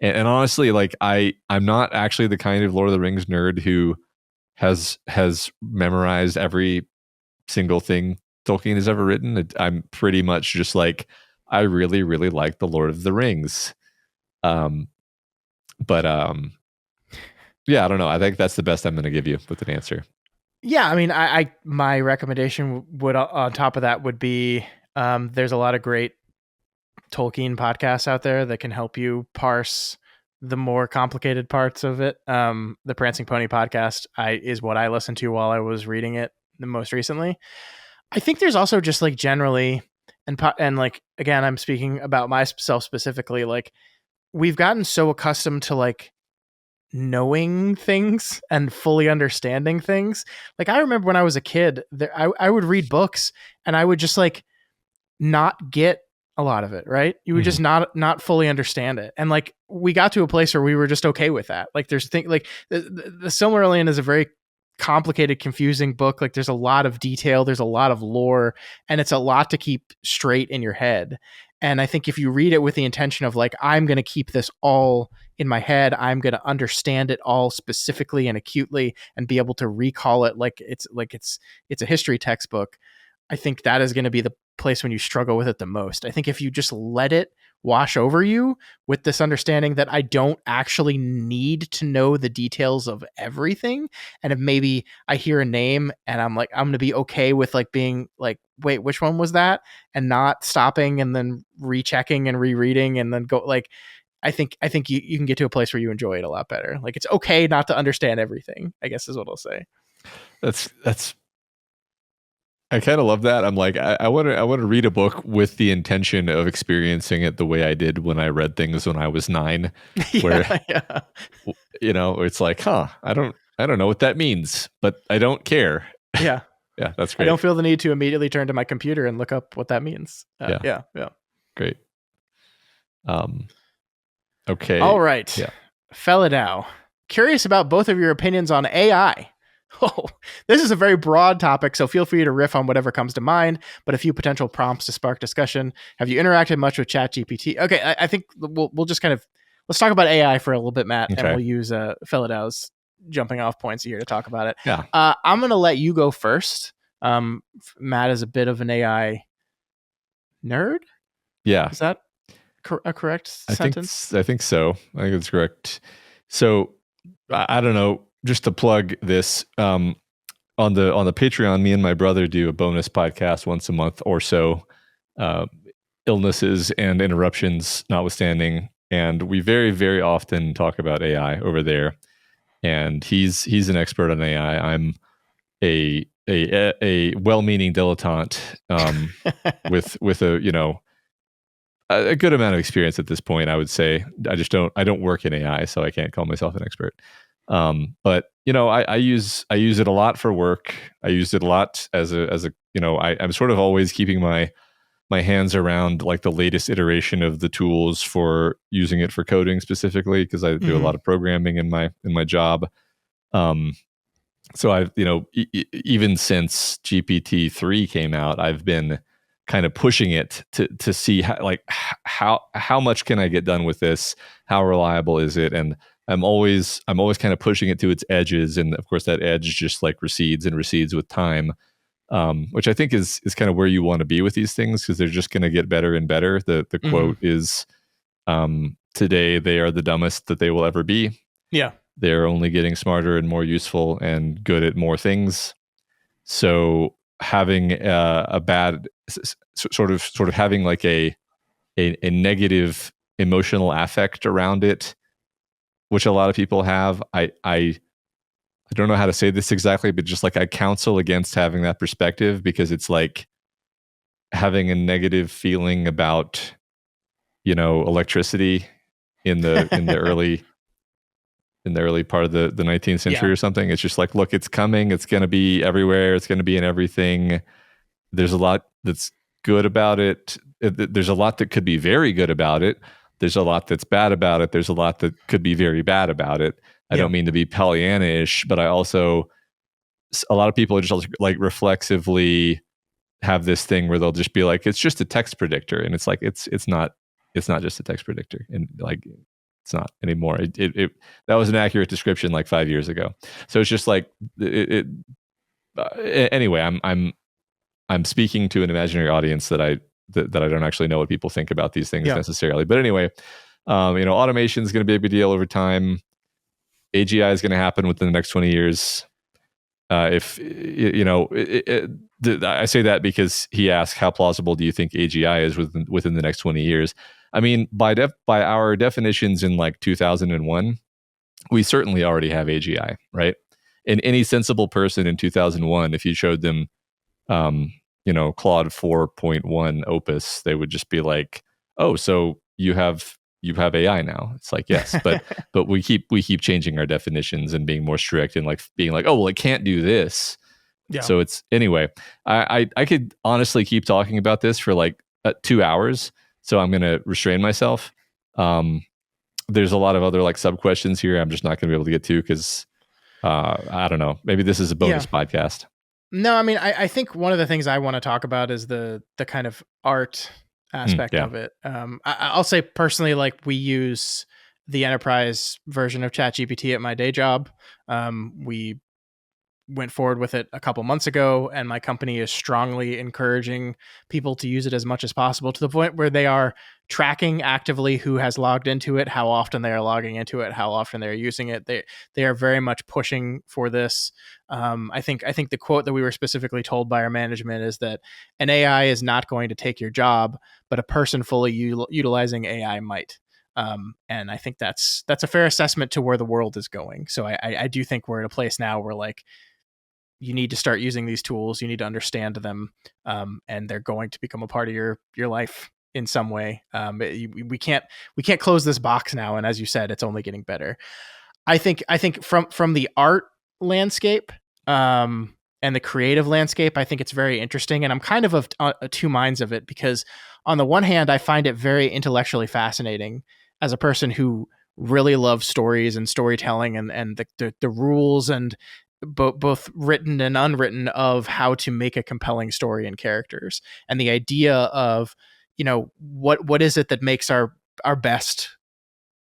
S2: And honestly, like I'm not actually the kind of Lord of the Rings nerd who has memorized every single thing Tolkien has ever written. I'm pretty much just like, I really, really like the Lord of the Rings. But yeah, I don't know. I think that's the best I'm going to give you with an answer.
S1: Yeah, I mean, I my recommendation would on top of that would be there's a lot of great Tolkien podcasts out there that can help you parse the more complicated parts of it. The Prancing Pony podcast is what I listened to while I was reading it the most recently. I think there's also just like generally, and like again, I'm speaking about myself specifically. Like we've gotten so accustomed to like knowing things and fully understanding things. Like I remember when I was a kid, I would read books and I would just like not get a lot of it, right? You would just not fully understand it. And like we got to a place where we were just okay with that. Like there's things like the Silmarillion is a very complicated, confusing book. Like there's a lot of detail, there's a lot of lore, and it's a lot to keep straight in your head. And I think if you read it with the intention of like, I'm going to keep this all in my head, I'm going to understand it all specifically and acutely and be able to recall it like it's a history textbook. I think that is going to be the place when you struggle with it the most. I think if you just let it wash over you with this understanding that I don't actually need to know the details of everything, and if maybe I hear a name and I'm like, I'm going to be okay with like being like, wait, which one was that? And not stopping and then rechecking and rereading and then go like, I think you can get to a place where you enjoy it a lot better. Like it's okay not to understand everything, I guess is what I'll say.
S2: That's I kind of love that. I'm like, I want to read a book with the intention of experiencing it the way I did when I read things when I was 9, where you know, it's like, I don't know what that means, but I don't care.
S1: Yeah.
S2: Yeah, that's great.
S1: I don't feel the need to immediately turn to my computer and look up what that means. Yeah.
S2: Great. Okay.
S1: All right.
S2: Yeah.
S1: Fella now. Curious about both of your opinions on AI. Oh, this is a very broad topic, so feel free to riff on whatever comes to mind, but a few potential prompts to spark discussion. Have you interacted much with ChatGPT? Okay, I think we'll just kind of, let's talk about AI for a little bit, Matt, and we'll use Felidow's jumping off points here to talk about it.
S2: Yeah.
S1: I'm going to let you go first. Matt is a bit of an AI nerd.
S2: Yeah.
S1: Is that a correct sentence?
S2: I think so. I think it's correct. So I don't know. Just to plug this, on the Patreon, me and my brother do a bonus podcast once a month or so, illnesses and interruptions notwithstanding, and we very, very often talk about AI over there. And he's an expert on AI. I'm a well-meaning dilettante, with a, you know, a good amount of experience at this point. I would say I don't work in AI, so I can't call myself an expert. But you know, I use it a lot for work. I used it a lot as a you know, I'm sort of always keeping my hands around like the latest iteration of the tools for using it for coding specifically, because I do a lot of programming in my job. So I've, you know, even since GPT-3 came out, I've been kind of pushing it to see how much can I get done with this? How reliable is it? And I'm always kind of pushing it to its edges, and of course that edge just like recedes with time, which I think is kind of where you want to be with these things, because they're just going to get better and better. The quote is, today they are the dumbest that they will ever be.
S1: Yeah,
S2: they're only getting smarter and more useful and good at more things. So having a bad sort of having like a negative emotional affect around it, which a lot of people have. I don't know how to say this exactly, but just like I counsel against having that perspective, because it's like having a negative feeling about, you know, electricity in the early part of the 19th century or something. It's just like, look, it's coming. It's going to be everywhere. It's going to be in everything. There's a lot that's good about it. There's a lot that could be very good about it. There's a lot that's bad about it. There's a lot that could be very bad about it. I don't mean to be Pollyanna-ish, but a lot of people are just like reflexively have this thing where they'll just be like, it's just a text predictor. And it's like, it's not just a text predictor. And like, it's not anymore. That was an accurate description like 5 years ago. So it's just like anyway, I'm speaking to an imaginary audience that I don't actually know what people think about these things necessarily. But anyway, you know, automation is going to be a big deal over time. AGI is going to happen within the next 20 years. if I say that because he asked, how plausible do you think AGI is within the next 20 years? I mean, by our definitions in like 2001, we certainly already have AGI, right? And any sensible person in 2001, if you showed them, Claude 4.1 Opus, they would just be like, "Oh, so you have AI now?" It's like, yes, but we keep changing our definitions and being more strict and like being like, "Oh, well, it can't do this."
S1: Yeah.
S2: So it's anyway. I could honestly keep talking about this for like 2 hours, so I'm going to restrain myself. There's a lot of other like sub questions here I'm just not going to be able to get to because I don't know. Maybe this is a bonus podcast.
S1: No, I mean, I think one of the things I want to talk about is the kind of art aspect of it. I'll say personally, like we use the enterprise version of ChatGPT at my day job. We went forward with it a couple months ago, and my company is strongly encouraging people to use it as much as possible, to the point where they are tracking actively who has logged into it, how often they are logging into it, how often they're using it. They are very much pushing for this. I think the quote that we were specifically told by our management is that an AI is not going to take your job, but a person fully utilizing AI might. And I think that's a fair assessment to where the world is going. So I do think we're at a place now where like, you need to start using these tools. You need to understand them, and they're going to become a part of your life in some way. We can't close this box now. And as you said, it's only getting better. I think from the art landscape and the creative landscape, I think it's very interesting. And I'm kind of two minds of it, because on the one hand, I find it very intellectually fascinating as a person who really loves stories and storytelling and the rules and both written and unwritten of how to make a compelling story and characters, and the idea of, what is it that makes our best,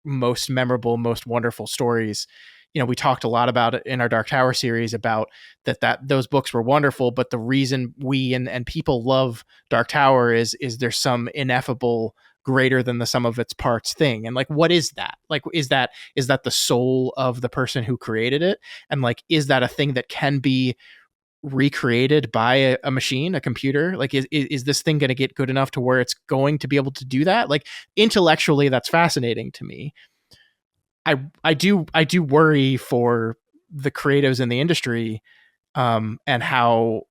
S1: most memorable, most wonderful stories. We talked a lot about it in our Dark Tower series about that those books were wonderful, but the reason we and people love Dark Tower is there's some ineffable, greater than the sum of its parts thing. And like, what is that? Like, is that the soul of the person who created it? And like, is that a thing that can be recreated by a machine, a computer? Like, is this thing going to get good enough to where it's going to be able to do that? Like, intellectually, that's fascinating to me. I do worry for the creatives in the industry, and how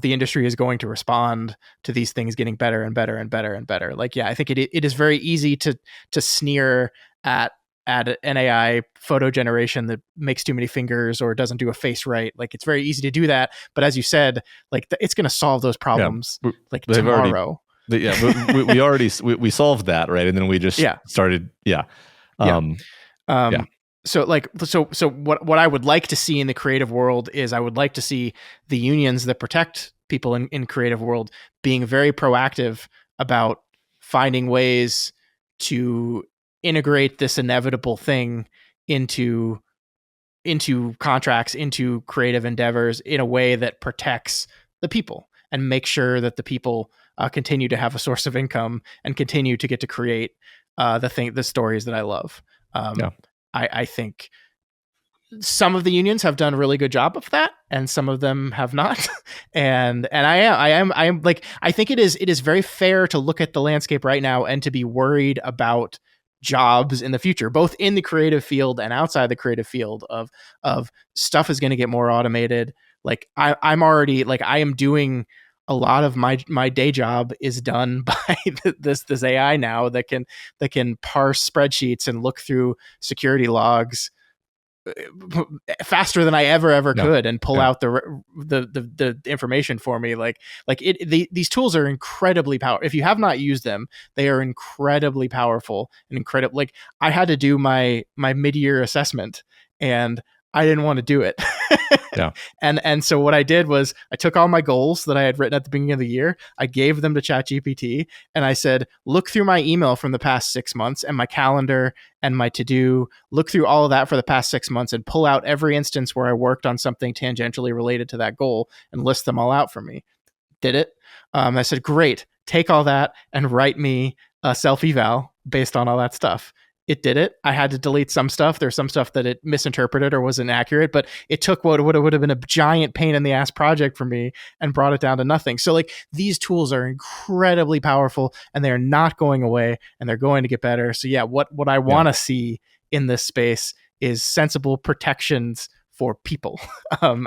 S1: the industry is going to respond to these things getting better and better and better and better. Like, yeah, I think it is very easy to sneer at an AI photo generation that makes too many fingers or doesn't do a face right. Like, it's very easy to do that. But as you said, like, it's going to solve those problems like tomorrow.
S2: We already solved that, right? And then we just started.
S1: So what I would like to see in the creative world is, I would like to see the unions that protect people in creative world being very proactive about finding ways to integrate this inevitable thing into contracts, into creative endeavors in a way that protects the people and make sure that the people continue to have a source of income and continue to get to create the stories that I love. I think some of the unions have done a really good job of that, and some of them have not. and I am like, I think it is very fair to look at the landscape right now and to be worried about jobs in the future, both in the creative field and outside the creative field of stuff is going to get more automated. Like, I'm already, like, I am doing a lot of my day job is done by this AI now that can parse spreadsheets and look through security logs faster than I ever could, and pull out the information for me. These tools are incredibly powerful. If you have not used them, they are incredibly powerful and incredible. Like, I had to do my mid-year assessment, and I didn't want to do it. And so what I did was, I took all my goals that I had written at the beginning of the year, I gave them to ChatGPT, and I said, look through my email from the past 6 months and my calendar and my to-do, look through all of that for the past 6 months and pull out every instance where I worked on something tangentially related to that goal and list them all out for me. Did it. I said, great, take all that and write me a self-eval based on all that stuff. it did it. I had to delete some stuff. There's some stuff that it misinterpreted or was inaccurate, but it took what would have been a giant pain in the ass project for me and brought it down to nothing. So like these tools are incredibly powerful and they're not going away and they're going to get better. So yeah, what I want to see in this space is sensible protections for people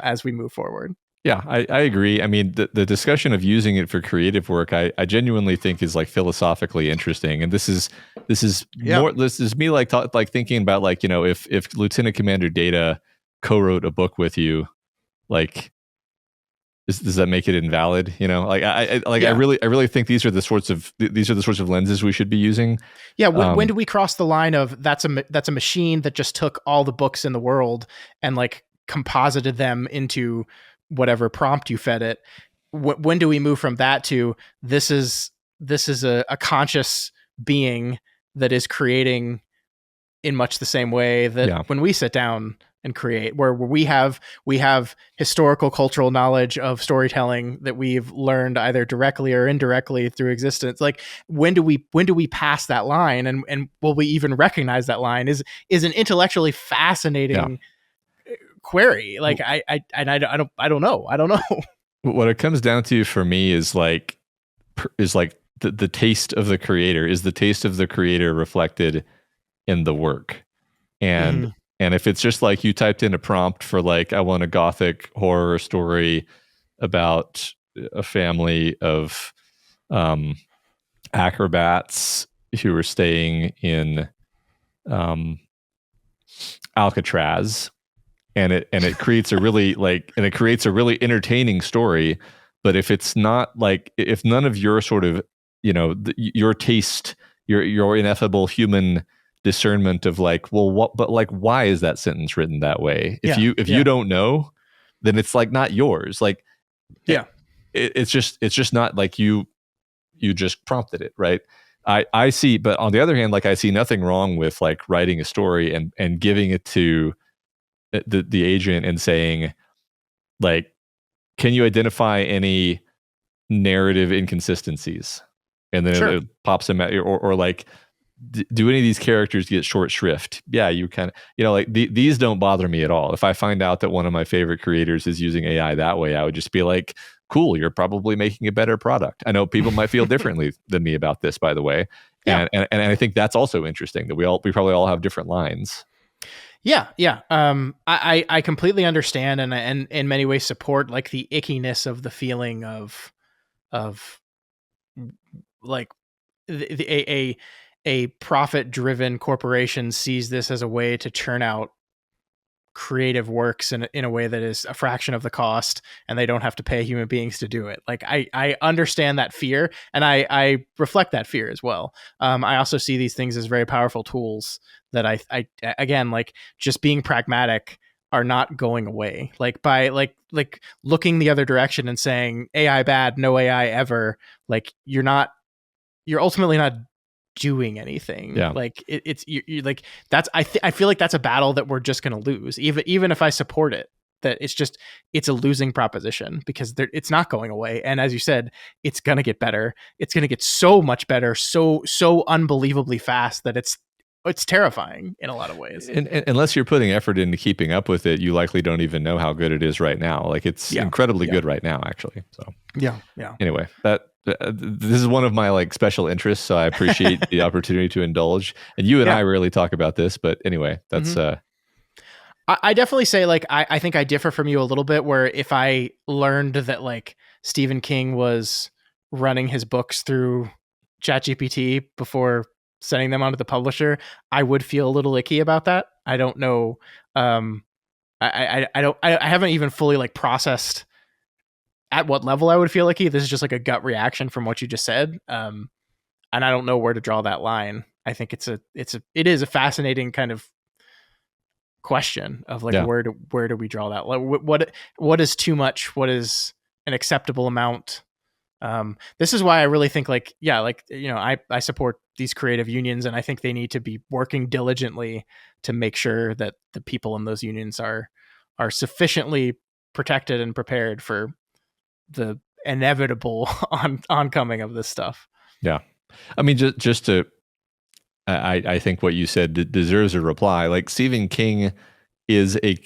S1: as we move forward.
S2: Yeah, I agree. I mean, the discussion of using it for creative work, I genuinely think is like philosophically interesting. And this is more, this is me like thinking about like, you know, if Lieutenant Commander Data co-wrote a book with you, like, does that make it invalid? You know, like I really think these are the sorts of lenses we should be using.
S1: Yeah. When do we cross the line of that's a machine that just took all the books in the world and like composited them into whatever prompt you fed it? When do we move from that to this is a conscious being that is creating in much the same way that when we sit down and create, where we have historical cultural knowledge of storytelling that we've learned either directly or indirectly through existence. Like when do we pass that line, and will we even recognize that line is an intellectually fascinating query. Like I don't know.
S2: What it comes down to for me is like the taste of the creator. Is the taste of the creator reflected in the work? And if it's just like you typed in a prompt for like, I want a gothic horror story about a family of acrobats who are staying in Alcatraz, and it creates a really entertaining story. But if it's not like, if none of your sort of, you know, your taste, your ineffable human discernment of like, well, what, but like, why is that sentence written that way? If you don't know, then it's like not yours. Like, it's just not like you just prompted it, right? I see, but on the other hand, like I see nothing wrong with like writing a story and giving it to the agent and saying, like, can you identify any narrative inconsistencies? And then it pops them at you, or like, do any of these characters get short shrift? Yeah, you kind of, you know, like these don't bother me at all. If I find out that one of my favorite creators is using AI that way, I would just be like, cool, you're probably making a better product. I know people might feel differently than me about this, by the way. And I think that's also interesting that we probably all have different lines.
S1: Yeah. I completely understand and in many ways support like the ickiness of the feeling of like a profit-driven corporation sees this as a way to churn out creative works in a way that is a fraction of the cost, and they don't have to pay human beings to do it. Like I understand that fear, and I reflect that fear as well. I also see these things as very powerful tools that I again, like just being pragmatic, are not going away. Like by like looking the other direction and saying AI bad, no AI ever, like you're ultimately not doing anything. Like it's you like that's I feel like that's a battle that we're just going to lose, even if I support it, that it's a losing proposition, because it's not going away. And as you said, it's going to get better. It's going to get so much better, so unbelievably fast that it's terrifying in a lot of ways.
S2: And unless you're putting effort into keeping up with it, you likely don't even know how good it is right now. Like it's incredibly good right now, actually. So anyway, this is one of my like special interests, so I appreciate the opportunity to indulge. And you and I rarely talk about this, but anyway, that's
S1: I definitely say like I think I differ from you a little bit, where if I learned that like Stephen King was running his books through ChatGPT before sending them onto the publisher, I would feel a little icky about that. I don't know. I haven't even fully like processed at what level I would feel icky. This is just like a gut reaction from what you just said. And I don't know where to draw that line. I think it is a fascinating kind of question of like, where do we draw that? Like, what is too much? What is an acceptable amount? This is why I really think like, you know, I support these creative unions, and I think they need to be working diligently to make sure that the people in those unions are sufficiently protected and prepared for the inevitable oncoming of this stuff.
S2: Yeah. I mean, just to I think what you said deserves a reply. Like Stephen King is a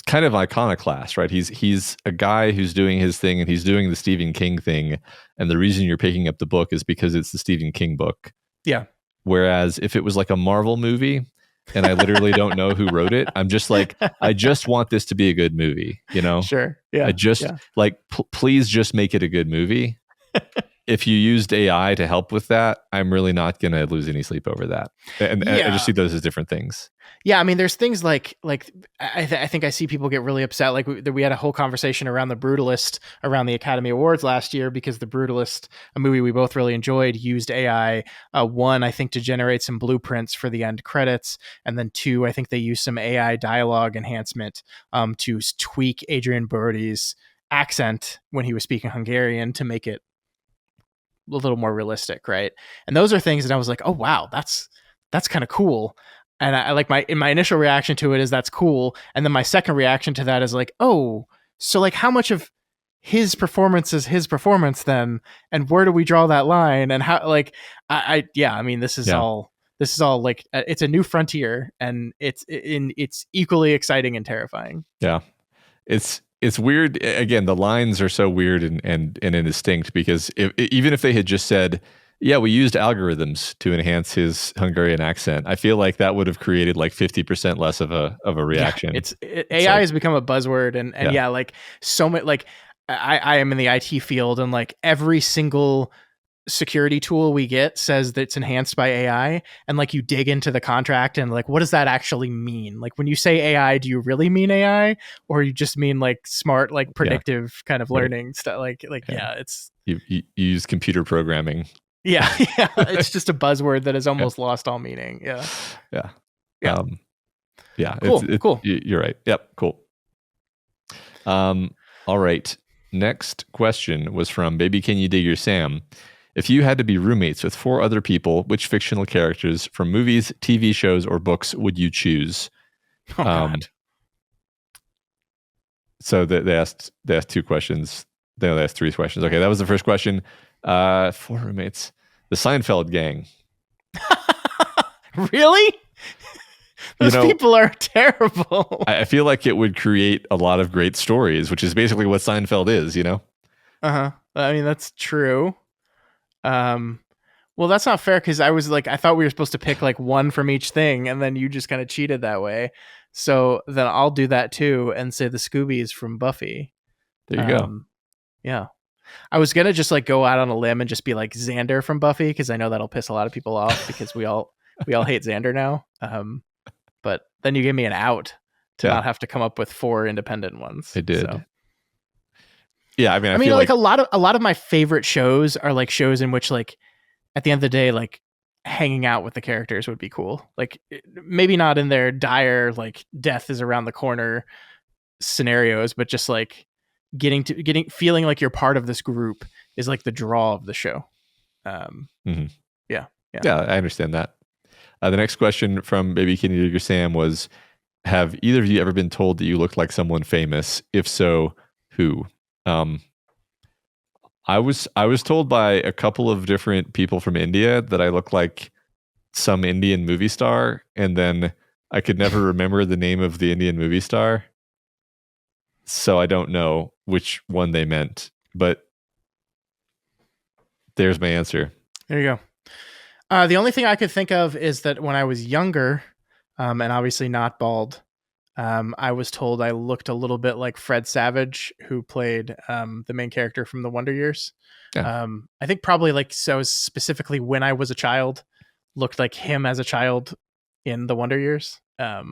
S2: kind of iconoclast, right? He's a guy who's doing his thing, and he's doing the Stephen King thing. And the reason you're picking up the book is because it's the Stephen King book.
S1: Yeah.
S2: Whereas if it was like a Marvel movie, and I literally don't know who wrote it, I'm just like, I just want this to be a good movie, you know?
S1: Sure. Yeah.
S2: I just
S1: yeah.
S2: like, please just make it a good movie. If you used AI to help with that, I'm really not going to lose any sleep over that. And I just see those as different things.
S1: Yeah, I mean, there's things like I think I see people get really upset. Like we had a whole conversation around The Brutalist around the Academy Awards last year because The Brutalist, a movie we both really enjoyed, used AI. One, I think, to generate some blueprints for the end credits, and then two, I think they used some AI dialogue enhancement to tweak Adrian Brody's accent when he was speaking Hungarian to make it a little more realistic, right? And those are things that I was like, oh wow, that's kind of cool. And I like my initial reaction to it is that's cool, and then my second reaction to that is like, oh, so like how much of his performance is his performance then, and where do we draw that line, and how like I mean this is all like it's a new frontier, and it's equally exciting and terrifying.
S2: Yeah, it's weird. Again, the lines are so weird and indistinct because even if they had just said, yeah, we used algorithms to enhance his Hungarian accent, I feel like that would have created like 50% less of a reaction.
S1: Yeah, AI has become a buzzword, and yeah, like so much. Like I am in the IT field, and like every single security tool we get says that it's enhanced by AI, and like you dig into the contract and like what does that actually mean? Like when you say AI, do you really mean AI, or you just mean like smart, like predictive kind of learning stuff? Like it's
S2: you use computer programming.
S1: Yeah, it's just a buzzword that has almost lost all meaning. Yeah. Cool.
S2: You're right. Yep. Cool. All right. Next question was from Baby Can You Dig Your Sam? If you had to be roommates with 4 other people, which fictional characters from movies, TV shows, or books would you choose?
S1: Oh, God.
S2: So they asked 2 questions. They asked 3 questions. Okay, that was the first question. 4 roommates. The Seinfeld gang.
S1: Really? Those people are terrible.
S2: I feel like it would create a lot of great stories, which is basically what Seinfeld is, you know?
S1: I mean, that's true. Well, that's not fair because I thought we were supposed to pick like one from each thing, and then you just kind of cheated that way. So then I'll do that too and say the Scoobies from Buffy.
S2: There you go.
S1: Yeah. I was going to just like go out on a limb and just be like Xander from Buffy because I know that'll piss a lot of people off because we all hate Xander now. But then you gave me an out to not have to come up with 4 independent ones.
S2: I did.
S1: So.
S2: Yeah, I mean,
S1: I feel like a lot of my favorite shows are like shows in which like at the end of the day, like hanging out with the characters would be cool. Like maybe not in their dire like death is around the corner scenarios, but just like feeling like you're part of this group is like the draw of the show. Yeah,
S2: I understand that. The next question from Baby Can You Dig Your Sam was, have either of you ever been told that you look like someone famous? If so, who? I was told by a couple of different people from India that I look like some Indian movie star, and then I could never remember the name of the Indian movie star. So I don't know which one they meant, but there's my answer.
S1: There you go. The only thing I could think of is that when I was younger, and obviously not bald, I was told I looked a little bit like Fred Savage, who played the main character from The Wonder Years. Yeah. I think probably like so specifically when I was a child, looked like him as a child in The Wonder Years. I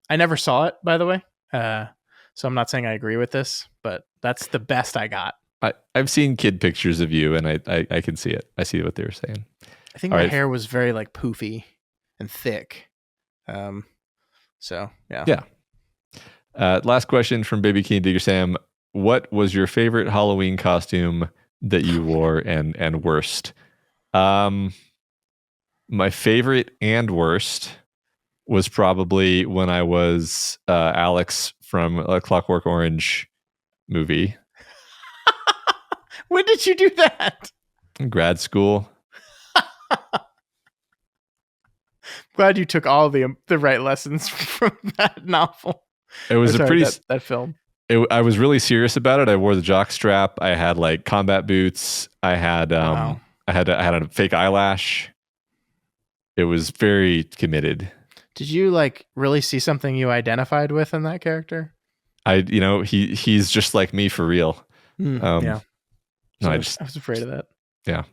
S1: never saw it, by the way. So I'm not saying I agree with this, but that's the best I got.
S2: I've seen kid pictures of you, and I can see it. I see what they were saying.
S1: I think my hair was very like poofy and thick. So yeah.
S2: Yeah. Last question from Baby King Digger Sam. What was your favorite Halloween costume that you wore and worst? My favorite and worst was probably when I was Alex from a Clockwork Orange movie.
S1: When did you do that?
S2: In grad school.
S1: glad you took all the right lessons from that novel.
S2: It was
S1: that film.
S2: I was really serious about it. I wore the jock strap. I had like combat boots. I had
S1: Wow.
S2: I had a fake eyelash. It was very committed.
S1: Did you like really see something you identified with in that character?
S2: He's just like me for real.
S1: Yeah.
S2: No,
S1: I was afraid of that.
S2: Yeah.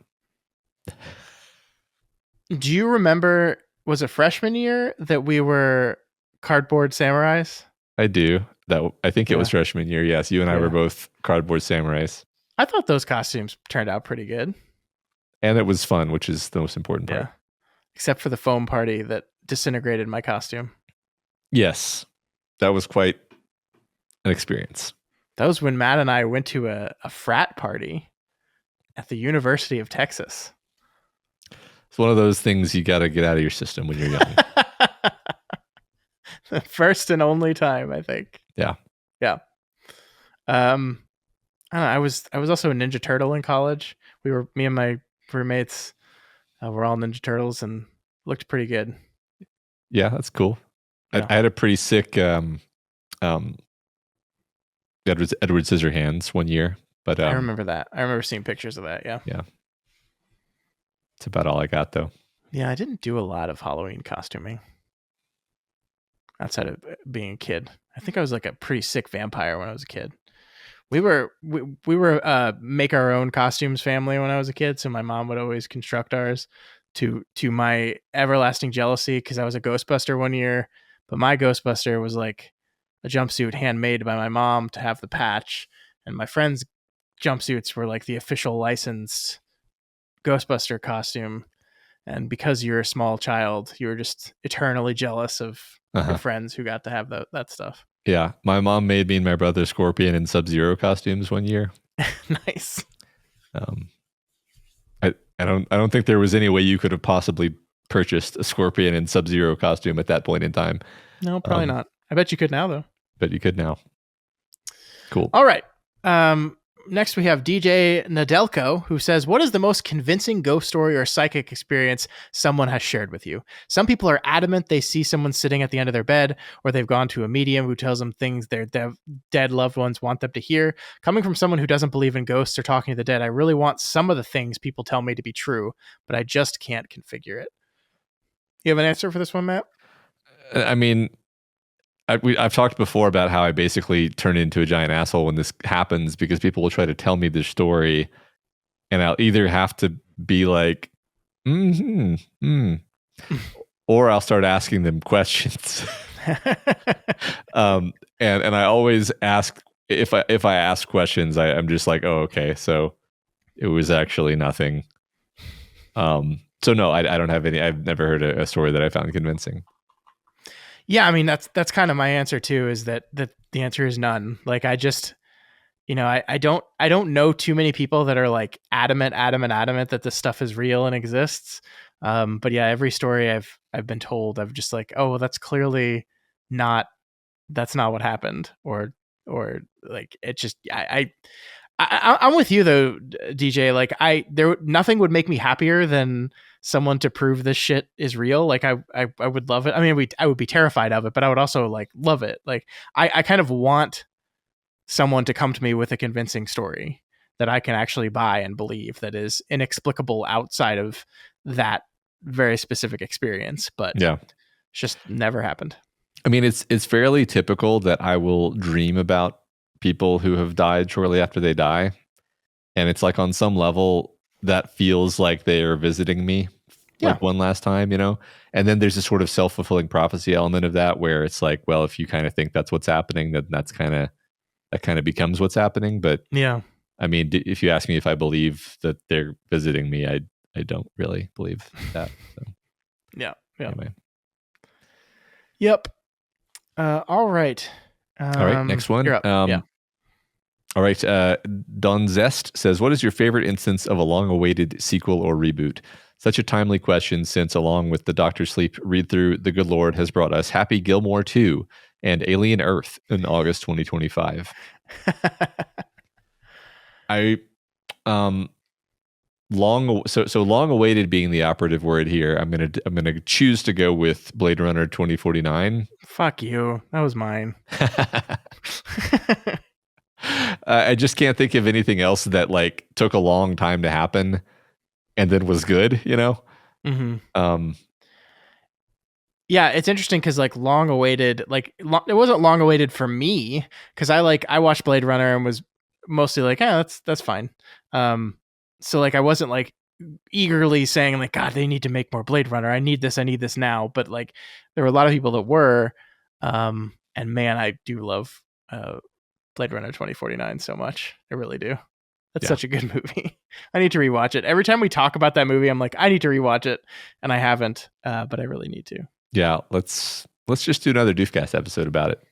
S1: Do you remember, was it freshman year that we were cardboard samurais?
S2: I do. I think it was freshman year. Yes, you and I were both cardboard samurais.
S1: I thought those costumes turned out pretty good.
S2: And it was fun, which is the most important part.
S1: Yeah. Except for the foam party that disintegrated my costume.
S2: Yes. That was quite an experience.
S1: That was when Matt and I went to a frat party at the University of Texas.
S2: It's one of those things you got to get out of your system when you're young.
S1: The first and only time, I think.
S2: Yeah.
S1: Yeah. I don't know, I was also a Ninja Turtle in college. Me and my roommates were all Ninja Turtles and looked pretty good.
S2: Yeah, that's cool.
S1: Yeah.
S2: I had a pretty sick Edward Scissorhands one year, but
S1: I remember that. I remember seeing pictures of that. Yeah.
S2: Yeah. That's about all I got, though.
S1: Yeah, I didn't do a lot of Halloween costuming outside of being a kid. I think I was like a pretty sick vampire when I was a kid. We were make our own costumes family when I was a kid, so my mom would always construct ours to my everlasting jealousy, because I was a Ghostbuster one year, but my Ghostbuster was like a jumpsuit handmade by my mom to have the patch, and my friends' jumpsuits were like the official licensed Ghostbuster costume. And because you're a small child, you were just eternally jealous of your friends who got to have that stuff.
S2: Yeah, my mom made me and my brother Scorpion and Sub-Zero costumes one year.
S1: Nice.
S2: I don't think there was any way you could have possibly purchased a Scorpion and Sub-Zero costume at that point in time.
S1: No, probably not. I bet you could now, though.
S2: But you could now. Cool.
S1: All right. Next, we have DJ Nadelko, who says, what is the most convincing ghost story or psychic experience someone has shared with you? Some people are adamant they see someone sitting at the end of their bed, or they've gone to a medium who tells them things their dead loved ones want them to hear. Coming from someone who doesn't believe in ghosts or talking to the dead, I really want some of the things people tell me to be true, but I just can't configure it. You have an answer for this one, Matt?
S2: I mean, I've talked before about how I basically turn into a giant asshole when this happens, because people will try to tell me this story, and I'll either have to be like, or I'll start asking them questions. And I always ask, if I ask questions, I'm just like, oh, okay, so it was actually nothing. So no, I don't have any. I've never heard a story that I found convincing.
S1: Yeah, I mean, that's kind of my answer too, is that the answer is none. Like, I just, I don't know too many people that are like adamant that this stuff is real and exists. But yeah, every story I've been told, I've just like, oh, well, that's clearly that's not what happened, or like, it just, I'm with you though, DJ. Like, nothing would make me happier than someone to prove this shit is real. Like, I would love it. I mean, I would be terrified of it, but I would also like love it. Like, I kind of want someone to come to me with a convincing story that I can actually buy and believe, that is inexplicable outside of that very specific experience. But
S2: yeah,
S1: it's just never happened.
S2: I mean, it's fairly typical that I will dream about people who have died shortly after they die, and it's like, on some level, that feels like they are visiting me, like one last time, and then there's a sort of self-fulfilling prophecy element of that, where it's like, well, if you kind of think that's what's happening, then that kind of becomes what's happening. But
S1: yeah, I
S2: mean, if you ask me if I believe that they're visiting me, I don't really believe that. So.
S1: Yeah.
S2: Anyway.
S1: Yep. All right.
S2: All right, next one.
S1: You're up. Yeah.
S2: All right. Don Zest says, what is your favorite instance of a long-awaited sequel or reboot? Such a timely question, since along with the Dr. Sleep read-through, the good Lord has brought us Happy Gilmore 2 and Alien Earth in August 2025. long awaited being the operative word here. I'm gonna choose to go with Blade Runner 2049.
S1: Fuck you. That was mine.
S2: I just can't think of anything else that like took a long time to happen and then was good, you know?
S1: Mm-hmm. Yeah, it's interesting because like long awaited, like it wasn't long awaited for me because I watched Blade Runner and was mostly like, that's fine. So like I wasn't like eagerly saying like, God, they need to make more Blade Runner. I need this now. But like there were a lot of people that were, and man, I do love Blade Runner 2049 so much. I really do. That's such a good movie. I need to rewatch it. Every time we talk about that movie, I'm like, I need to rewatch it, and I haven't, but I really need to.
S2: Yeah, let's just do another Doofcast episode about it.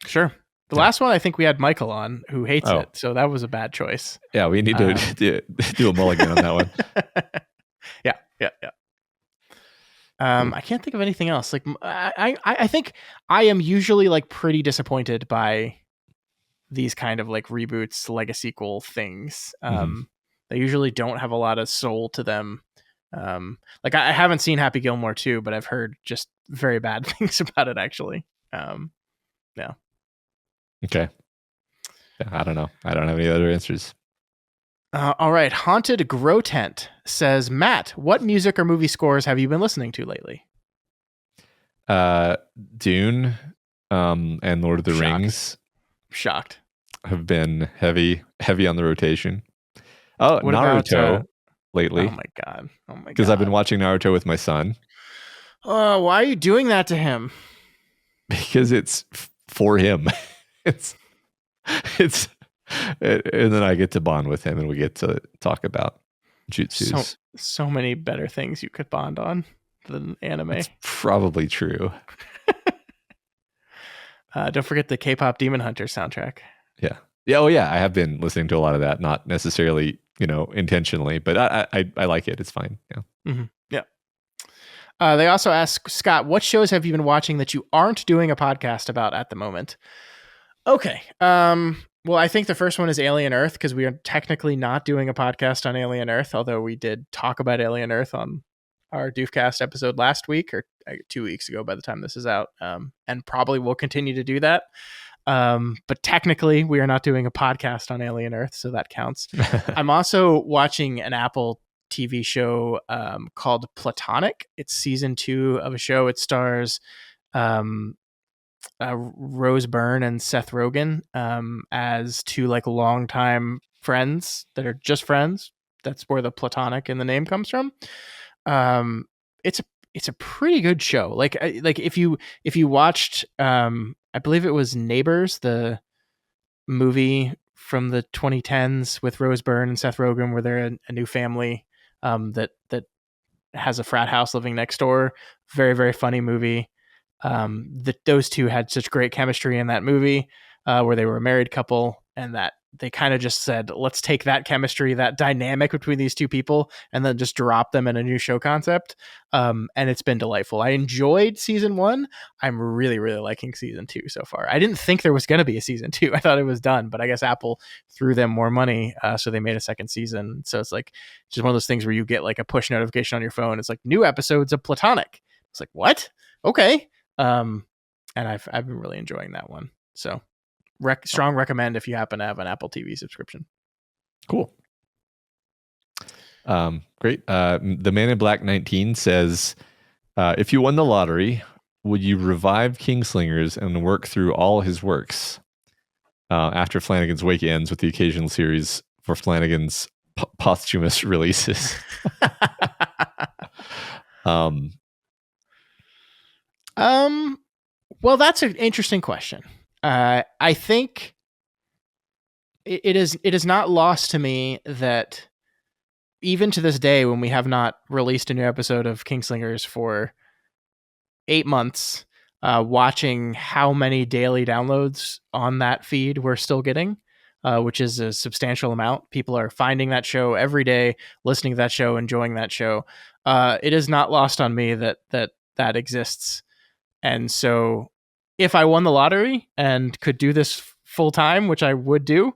S1: Sure. The last one, I think we had Michael on, who hates it, so that was a bad choice.
S2: Yeah, we need to do a mulligan on that one.
S1: Yeah. I can't think of anything else. Like, I think I am usually like pretty disappointed by these kind of like reboots, legacy sequel things. They usually don't have a lot of soul to them. Like I haven't seen Happy Gilmore 2, but I've heard just very bad things about it actually. Yeah.
S2: Okay. Yeah, I don't know. I don't have any other answers.
S1: All right. Haunted Grotent says, Matt, what music or movie scores have you been listening to lately?
S2: Dune, and Lord of the Rings.
S1: Shocked.
S2: Have been heavy on the rotation. Oh, what Naruto about, lately.
S1: Oh my god.
S2: Because I've been watching Naruto with my son.
S1: Oh, why are you doing that to him?
S2: Because it's for him. it's and then I get to bond with him and we get to talk about jutsus.
S1: So many better things you could bond on than anime.
S2: It's probably true.
S1: Don't forget the K-pop Demon Hunter soundtrack.
S2: Yeah. Oh yeah. I have been listening to a lot of that, not necessarily, intentionally, but I like it. It's fine. Yeah.
S1: Mm-hmm. Yeah. They also ask, Scott, what shows have you been watching that you aren't doing a podcast about at the moment? Okay. Well, I think the first one is Alien Earth because we are technically not doing a podcast on Alien Earth, although we did talk about Alien Earth on our Doofcast episode last week or 2 weeks ago by the time this is out, and probably will continue to do that. But technically, we are not doing a podcast on Alien Earth, so that counts. I'm also watching an Apple TV show called Platonic. It's season 2 of a show. It stars Rose Byrne and Seth Rogen as two like longtime friends that are just friends. That's where the Platonic in the name comes from. It's a pretty good show. Like if you watched, I believe it was Neighbors, the movie from the 2010s with Rose Byrne and Seth Rogen, where they're a new family that has a frat house living next door. Very, very funny movie. Those two had such great chemistry in that movie, where they were a married couple, and that they kind of just said, let's take that chemistry, that dynamic between these two people, and then just drop them in a new show concept. And it's been delightful. I enjoyed season 1. I'm really, really liking season 2 so far. I didn't think there was going to be a season 2. I thought it was done, but I guess Apple threw them more money. So they made a second season. So it's like just one of those things where you get like a push notification on your phone. It's like new episodes of Platonic. It's like, what? Okay. And I've been really enjoying that one. So strong recommend if you happen to have an Apple TV subscription.
S2: Cool. Great. The Man in Black 19 says, if you won the lottery, would you revive Kingslingers and work through all his works after Flanagan's Wake ends with the occasional series for Flanagan's posthumous releases?
S1: Well, that's an interesting question. I think it is not lost to me that even to this day, when we have not released a new episode of Kingslingers for 8 months, watching how many daily downloads on that feed we're still getting, which is a substantial amount. People are finding that show every day, listening to that show, enjoying that show. It is not lost on me that exists. And so if I won the lottery and could do this full time, which I would do,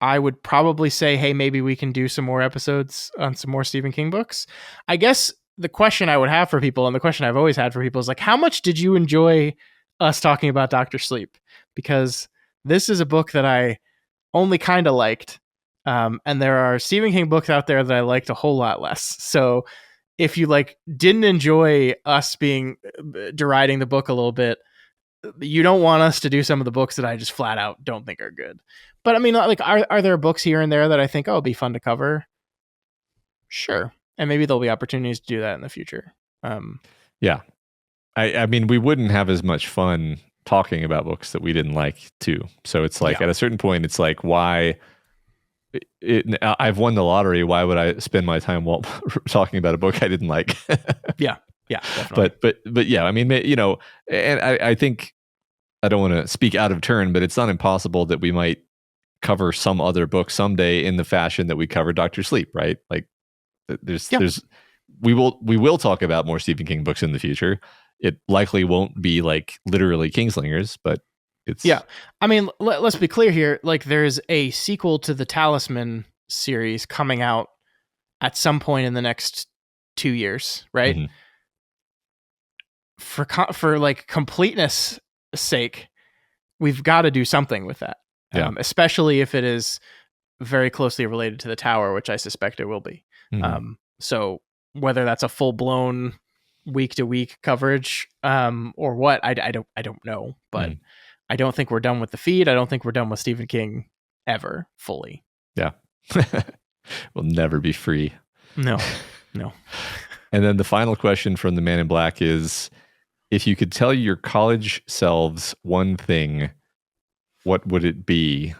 S1: I would probably say, hey, maybe we can do some more episodes on some more Stephen King books. I guess the question I would have for people, and the question I've always had for people, is like, how much did you enjoy us talking about Dr. Sleep? Because this is a book that I only kind of liked. And there are Stephen King books out there that I liked a whole lot less. So if you like didn't enjoy us being deriding the book a little bit, you don't want us to do some of the books that I just flat out don't think are good. But I mean, like, are there books here and there that I think, oh, it'd be fun to cover? Sure. And maybe there'll be opportunities to do that in the future.
S2: Yeah. I mean, we wouldn't have as much fun talking about books that we didn't like too. So it's like, at a certain point, it's like, why I've won the lottery. Why would I spend my time while talking about a book I didn't like?
S1: Yeah, definitely.
S2: But yeah, I mean, you know, and I think, I don't want to speak out of turn, but it's not impossible that we might cover some other book someday in the fashion that we covered Dr. Sleep, right? Like we will talk about more Stephen King books in the future. It likely won't be like literally Kingslingers, but it's
S1: I mean, let's be clear here. Like, there's a sequel to the Talisman series coming out at some point in the next 2 years, right?
S2: Mm-hmm.
S1: For like completeness sake, we've got to do something with that. Especially if it is very closely related to the Tower, which I suspect it will be.
S2: Mm-hmm.
S1: So whether that's a full blown week to week coverage, or what, I don't know, but I don't think we're done with the feed. I don't think we're done with Stephen King ever fully.
S2: Yeah. We'll never be free.
S1: No.
S2: And then the final question from the Man in Black is, if you could tell your college selves one thing, what would it be?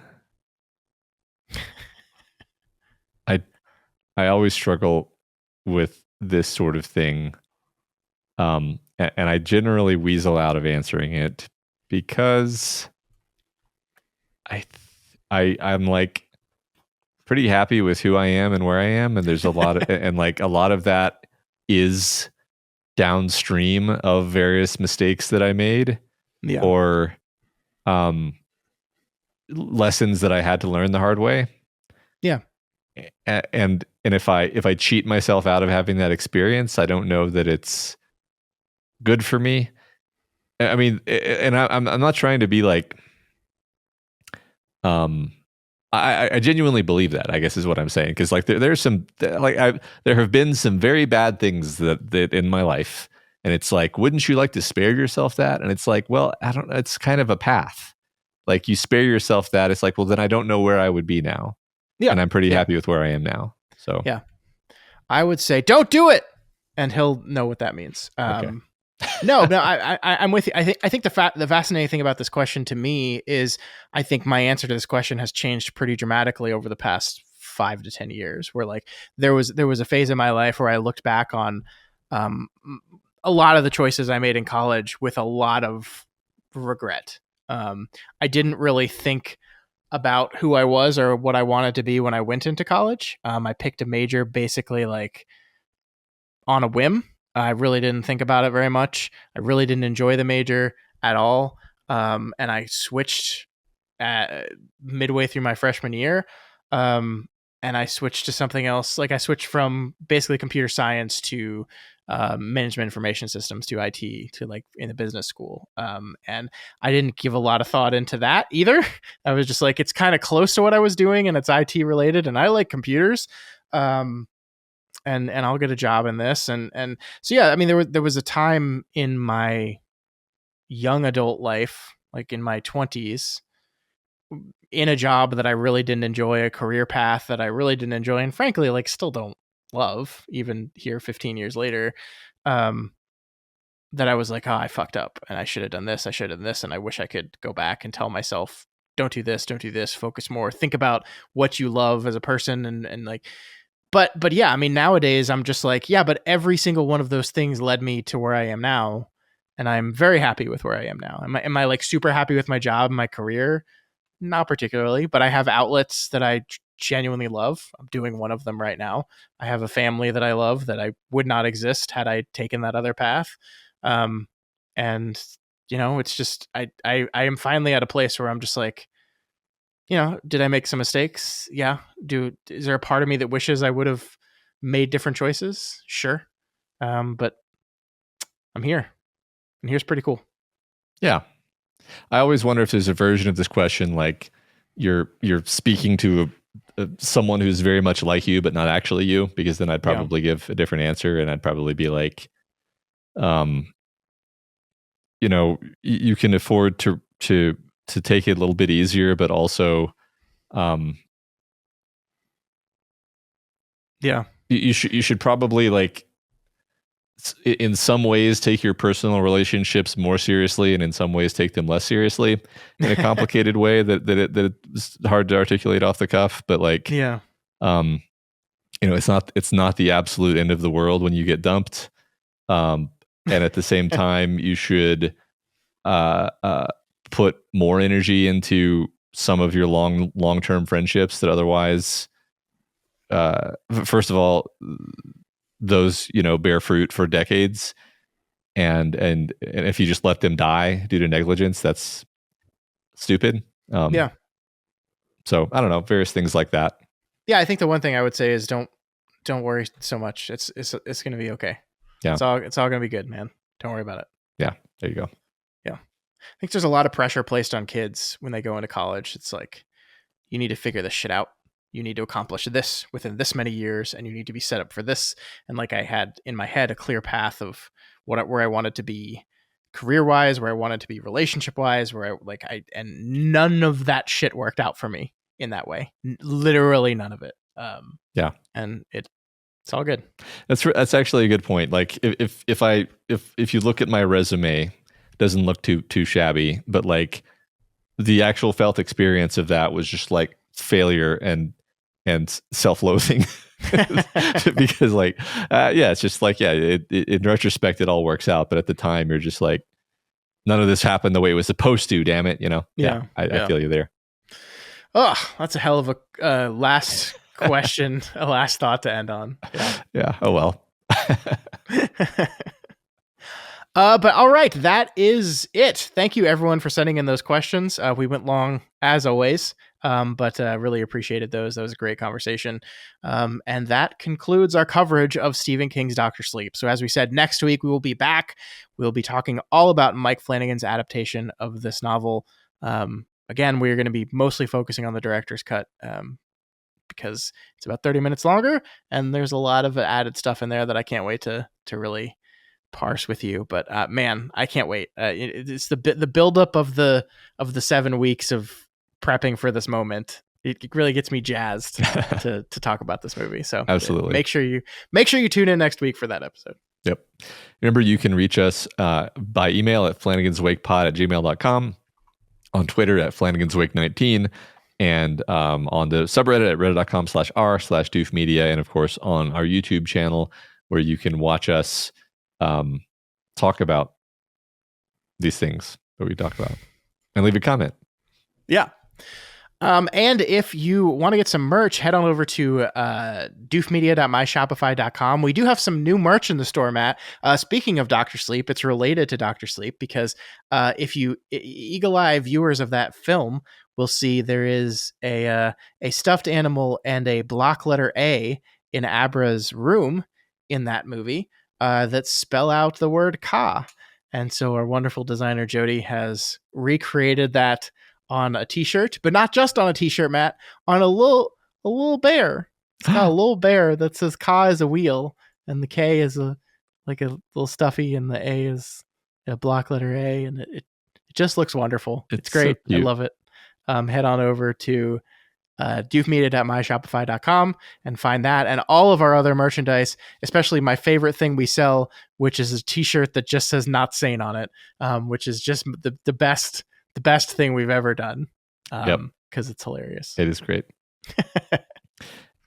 S2: I always struggle with this sort of thing. And I generally weasel out of answering it because I'm like pretty happy with who I am and where I am. And there's a lot of, and like a lot of that is downstream of various mistakes that I made, or lessons that I had to learn the hard way.
S1: Yeah.
S2: And if I cheat myself out of having that experience, I don't know that it's good for me. I mean, and I'm not trying to be like, I genuinely believe that, I guess is what I'm saying. Cause like there's some, like there have been some very bad things that in my life, and it's like, wouldn't you like to spare yourself that? And it's like, well, I don't know. It's kind of a path. Like you spare yourself that. It's like, well, then I don't know where I would be now. Yeah. And I'm pretty happy with where I am now. So
S1: yeah, I would say, don't do it. And he'll know what that means. Okay. No, I'm with you. I think the fascinating thing about this question to me is I think my answer to this question has changed pretty dramatically over the past 5 to 10 years, where like there was a phase in my life where I looked back on a lot of the choices I made in college with a lot of regret. I didn't really think about who I was or what I wanted to be when I went into college. I picked a major basically like on a whim. I really didn't think about it very much. I really didn't enjoy the major at all. And I switched midway through my freshman year. And I switched to something else. Like I switched from basically computer science to management information systems to IT to like in a business school. And I didn't give a lot of thought into that either. I was just like, it's kind of close to what I was doing and it's IT related and I like computers. And I'll get a job in this. And so, yeah, I mean, there was a time in my young adult life, like in my 20s, in a job that I really didn't enjoy, a career path that I really didn't enjoy, and frankly, like still don't love, even here 15 years later, that I was like, oh, I fucked up and I should have done this. I should have done this. And I wish I could go back and tell myself, don't do this, focus more, think about what you love as a person. And like, but yeah, I mean, nowadays I'm just like, yeah, but every single one of those things led me to where I am now. And I'm very happy with where I am now. Am I like super happy with my job, my career? Not particularly, but I have outlets that I genuinely love. I'm doing one of them right now. I have a family that I love that I would not exist had I taken that other path. And you know, it's just, I am finally at a place where I'm just like, did I make some mistakes? Yeah. Is there a part of me that wishes I would have made different choices? Sure. But I'm here, and here's pretty cool.
S2: Yeah. I always wonder if there's a version of this question like you're speaking to someone who's very much like you but not actually you, because then I'd probably give a different answer, and I'd probably be like, you can afford to take it a little bit easier, but also you should probably, like, in some ways take your personal relationships more seriously, and in some ways take them less seriously in a complicated way that it's hard to articulate off the cuff. But like, it's not the absolute end of the world when you get dumped. And at the same time, you should put more energy into some of your long-term friendships that otherwise, first of all, those bear fruit for decades, and if you just let them die due to negligence, that's stupid. So I don't know, various things like that.
S1: I think the one thing I would say is don't worry so much. It's gonna be okay. It's all gonna be good, man. Don't worry about it.
S2: There you go.
S1: I think there's a lot of pressure placed on kids when they go into college. It's like, you need to figure this shit out. You need to accomplish this within this many years, and you need to be set up for this. And like, I had in my head a clear path of where I wanted to be career-wise, where I wanted to be relationship-wise, and none of that shit worked out for me in that way. Literally none of it. And it's all good.
S2: That's actually a good point. Like, if you look at my resume, doesn't look too shabby, but like the actual felt experience of that was just like failure and self-loathing. Because like it's just like, in retrospect it all works out, but at the time you're just like, none of this happened the way it was supposed to, damn it. I feel you there.
S1: Oh, that's a hell of a last question, a last thought to end on.
S2: Oh well.
S1: But all right, that is it. Thank you everyone for sending in those questions. We went long as always, but really appreciated those. That was a great conversation. And that concludes our coverage of Stephen King's Dr. Sleep. So as we said, next week we will be back. We'll be talking all about Mike Flanagan's adaptation of this novel. Again, we're going to be mostly focusing on the director's cut, because it's about 30 minutes longer, and there's a lot of added stuff in there that I can't wait to really parse with you. But man, I can't wait. It's the buildup of the 7 weeks of prepping for this moment. It really gets me jazzed to talk about this movie. So
S2: absolutely,
S1: make sure you tune in next week for that episode.
S2: Yep. Remember, you can reach us by email at flanaganswakepod@gmail.com, on Twitter at flanaganswake19, and on the subreddit at reddit.com/r/doofmedia, and of course on our YouTube channel, where you can watch us talk about these things that we talk about, and leave a comment.
S1: And if you want to get some merch, head on over to doofmedia.myshopify.com. We do have some new merch in the store, Matt. Speaking of Dr. Sleep, it's related to Dr. Sleep, because if you eagle eye viewers of that film will see there is a stuffed animal and a block letter A in Abra's room in that movie that spell out the word Ka. And so our wonderful designer Jody has recreated that on a t-shirt, but not just on a t-shirt, Matt, on a little bear. It's got a little bear that says Ka is a wheel, and the K is a little stuffy, and the A is a block letter A, and it just looks wonderful. It's great. So I love it. Head on over to doofmedia.myshopify.com and find that and all of our other merchandise, especially my favorite thing we sell, which is a t-shirt that just says "Not Sane" on it, which is just the best thing we've ever done. Because it's hilarious.
S2: It is great.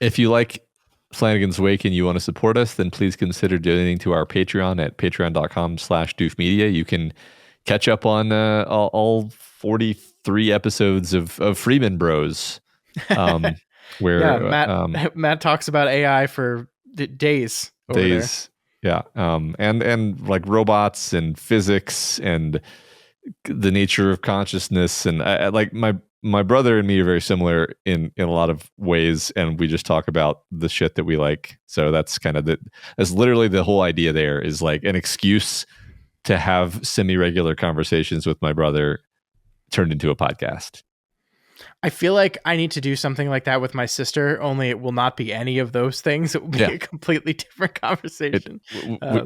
S2: If you like Flanagan's Wake and you want to support us, then please consider donating to our Patreon at patreon.com/doofmedia. You can catch up on all 43 episodes of Freeman Bros. Where
S1: Matt talks about AI for days.
S2: Yeah. And like robots and physics and the nature of consciousness, and I like my my brother and me are very similar in a lot of ways, and we just talk about the shit that we like. So that's kind of that's literally the whole idea. There is like an excuse to have semi-regular conversations with my brother turned into a podcast.
S1: I feel like I need to do something like that with my sister, only it will not be any of those things. It will be a completely different conversation.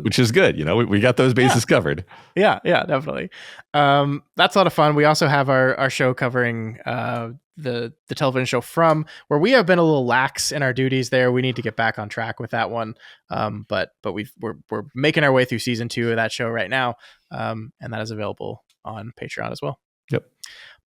S2: Which is good. We got those bases covered.
S1: Yeah, definitely. That's a lot of fun. We also have our show covering the television show From, where we have been a little lax in our duties there. We need to get back on track with that one. But we're making our way through season 2 of that show right now. And that is available on Patreon as well.
S2: Yep.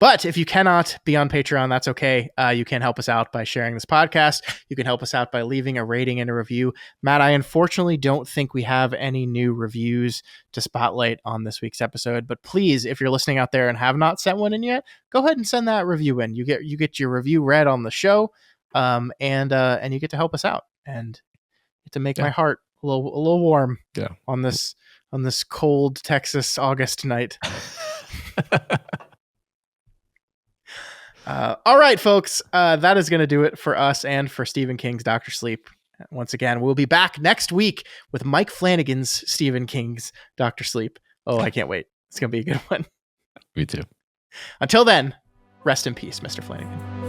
S1: But if you cannot be on Patreon, that's okay. You can help us out by sharing this podcast. You can help us out by leaving a rating and a review. Matt, I unfortunately don't think we have any new reviews to spotlight on this week's episode. But please, if you're listening out there and have not sent one in yet, go ahead and send that review in. You get your review read on the show, and you get to help us out and get to make my heart a little warm on this cold Texas August night. All right, folks, that is going to do it for us and for Stephen King's Dr. Sleep. Once again, we'll be back next week with Mike Flanagan's Stephen King's Dr. Sleep. Oh, I can't wait. It's going to be a good one.
S2: Me too.
S1: Until then, rest in peace, Mr. Flanagan.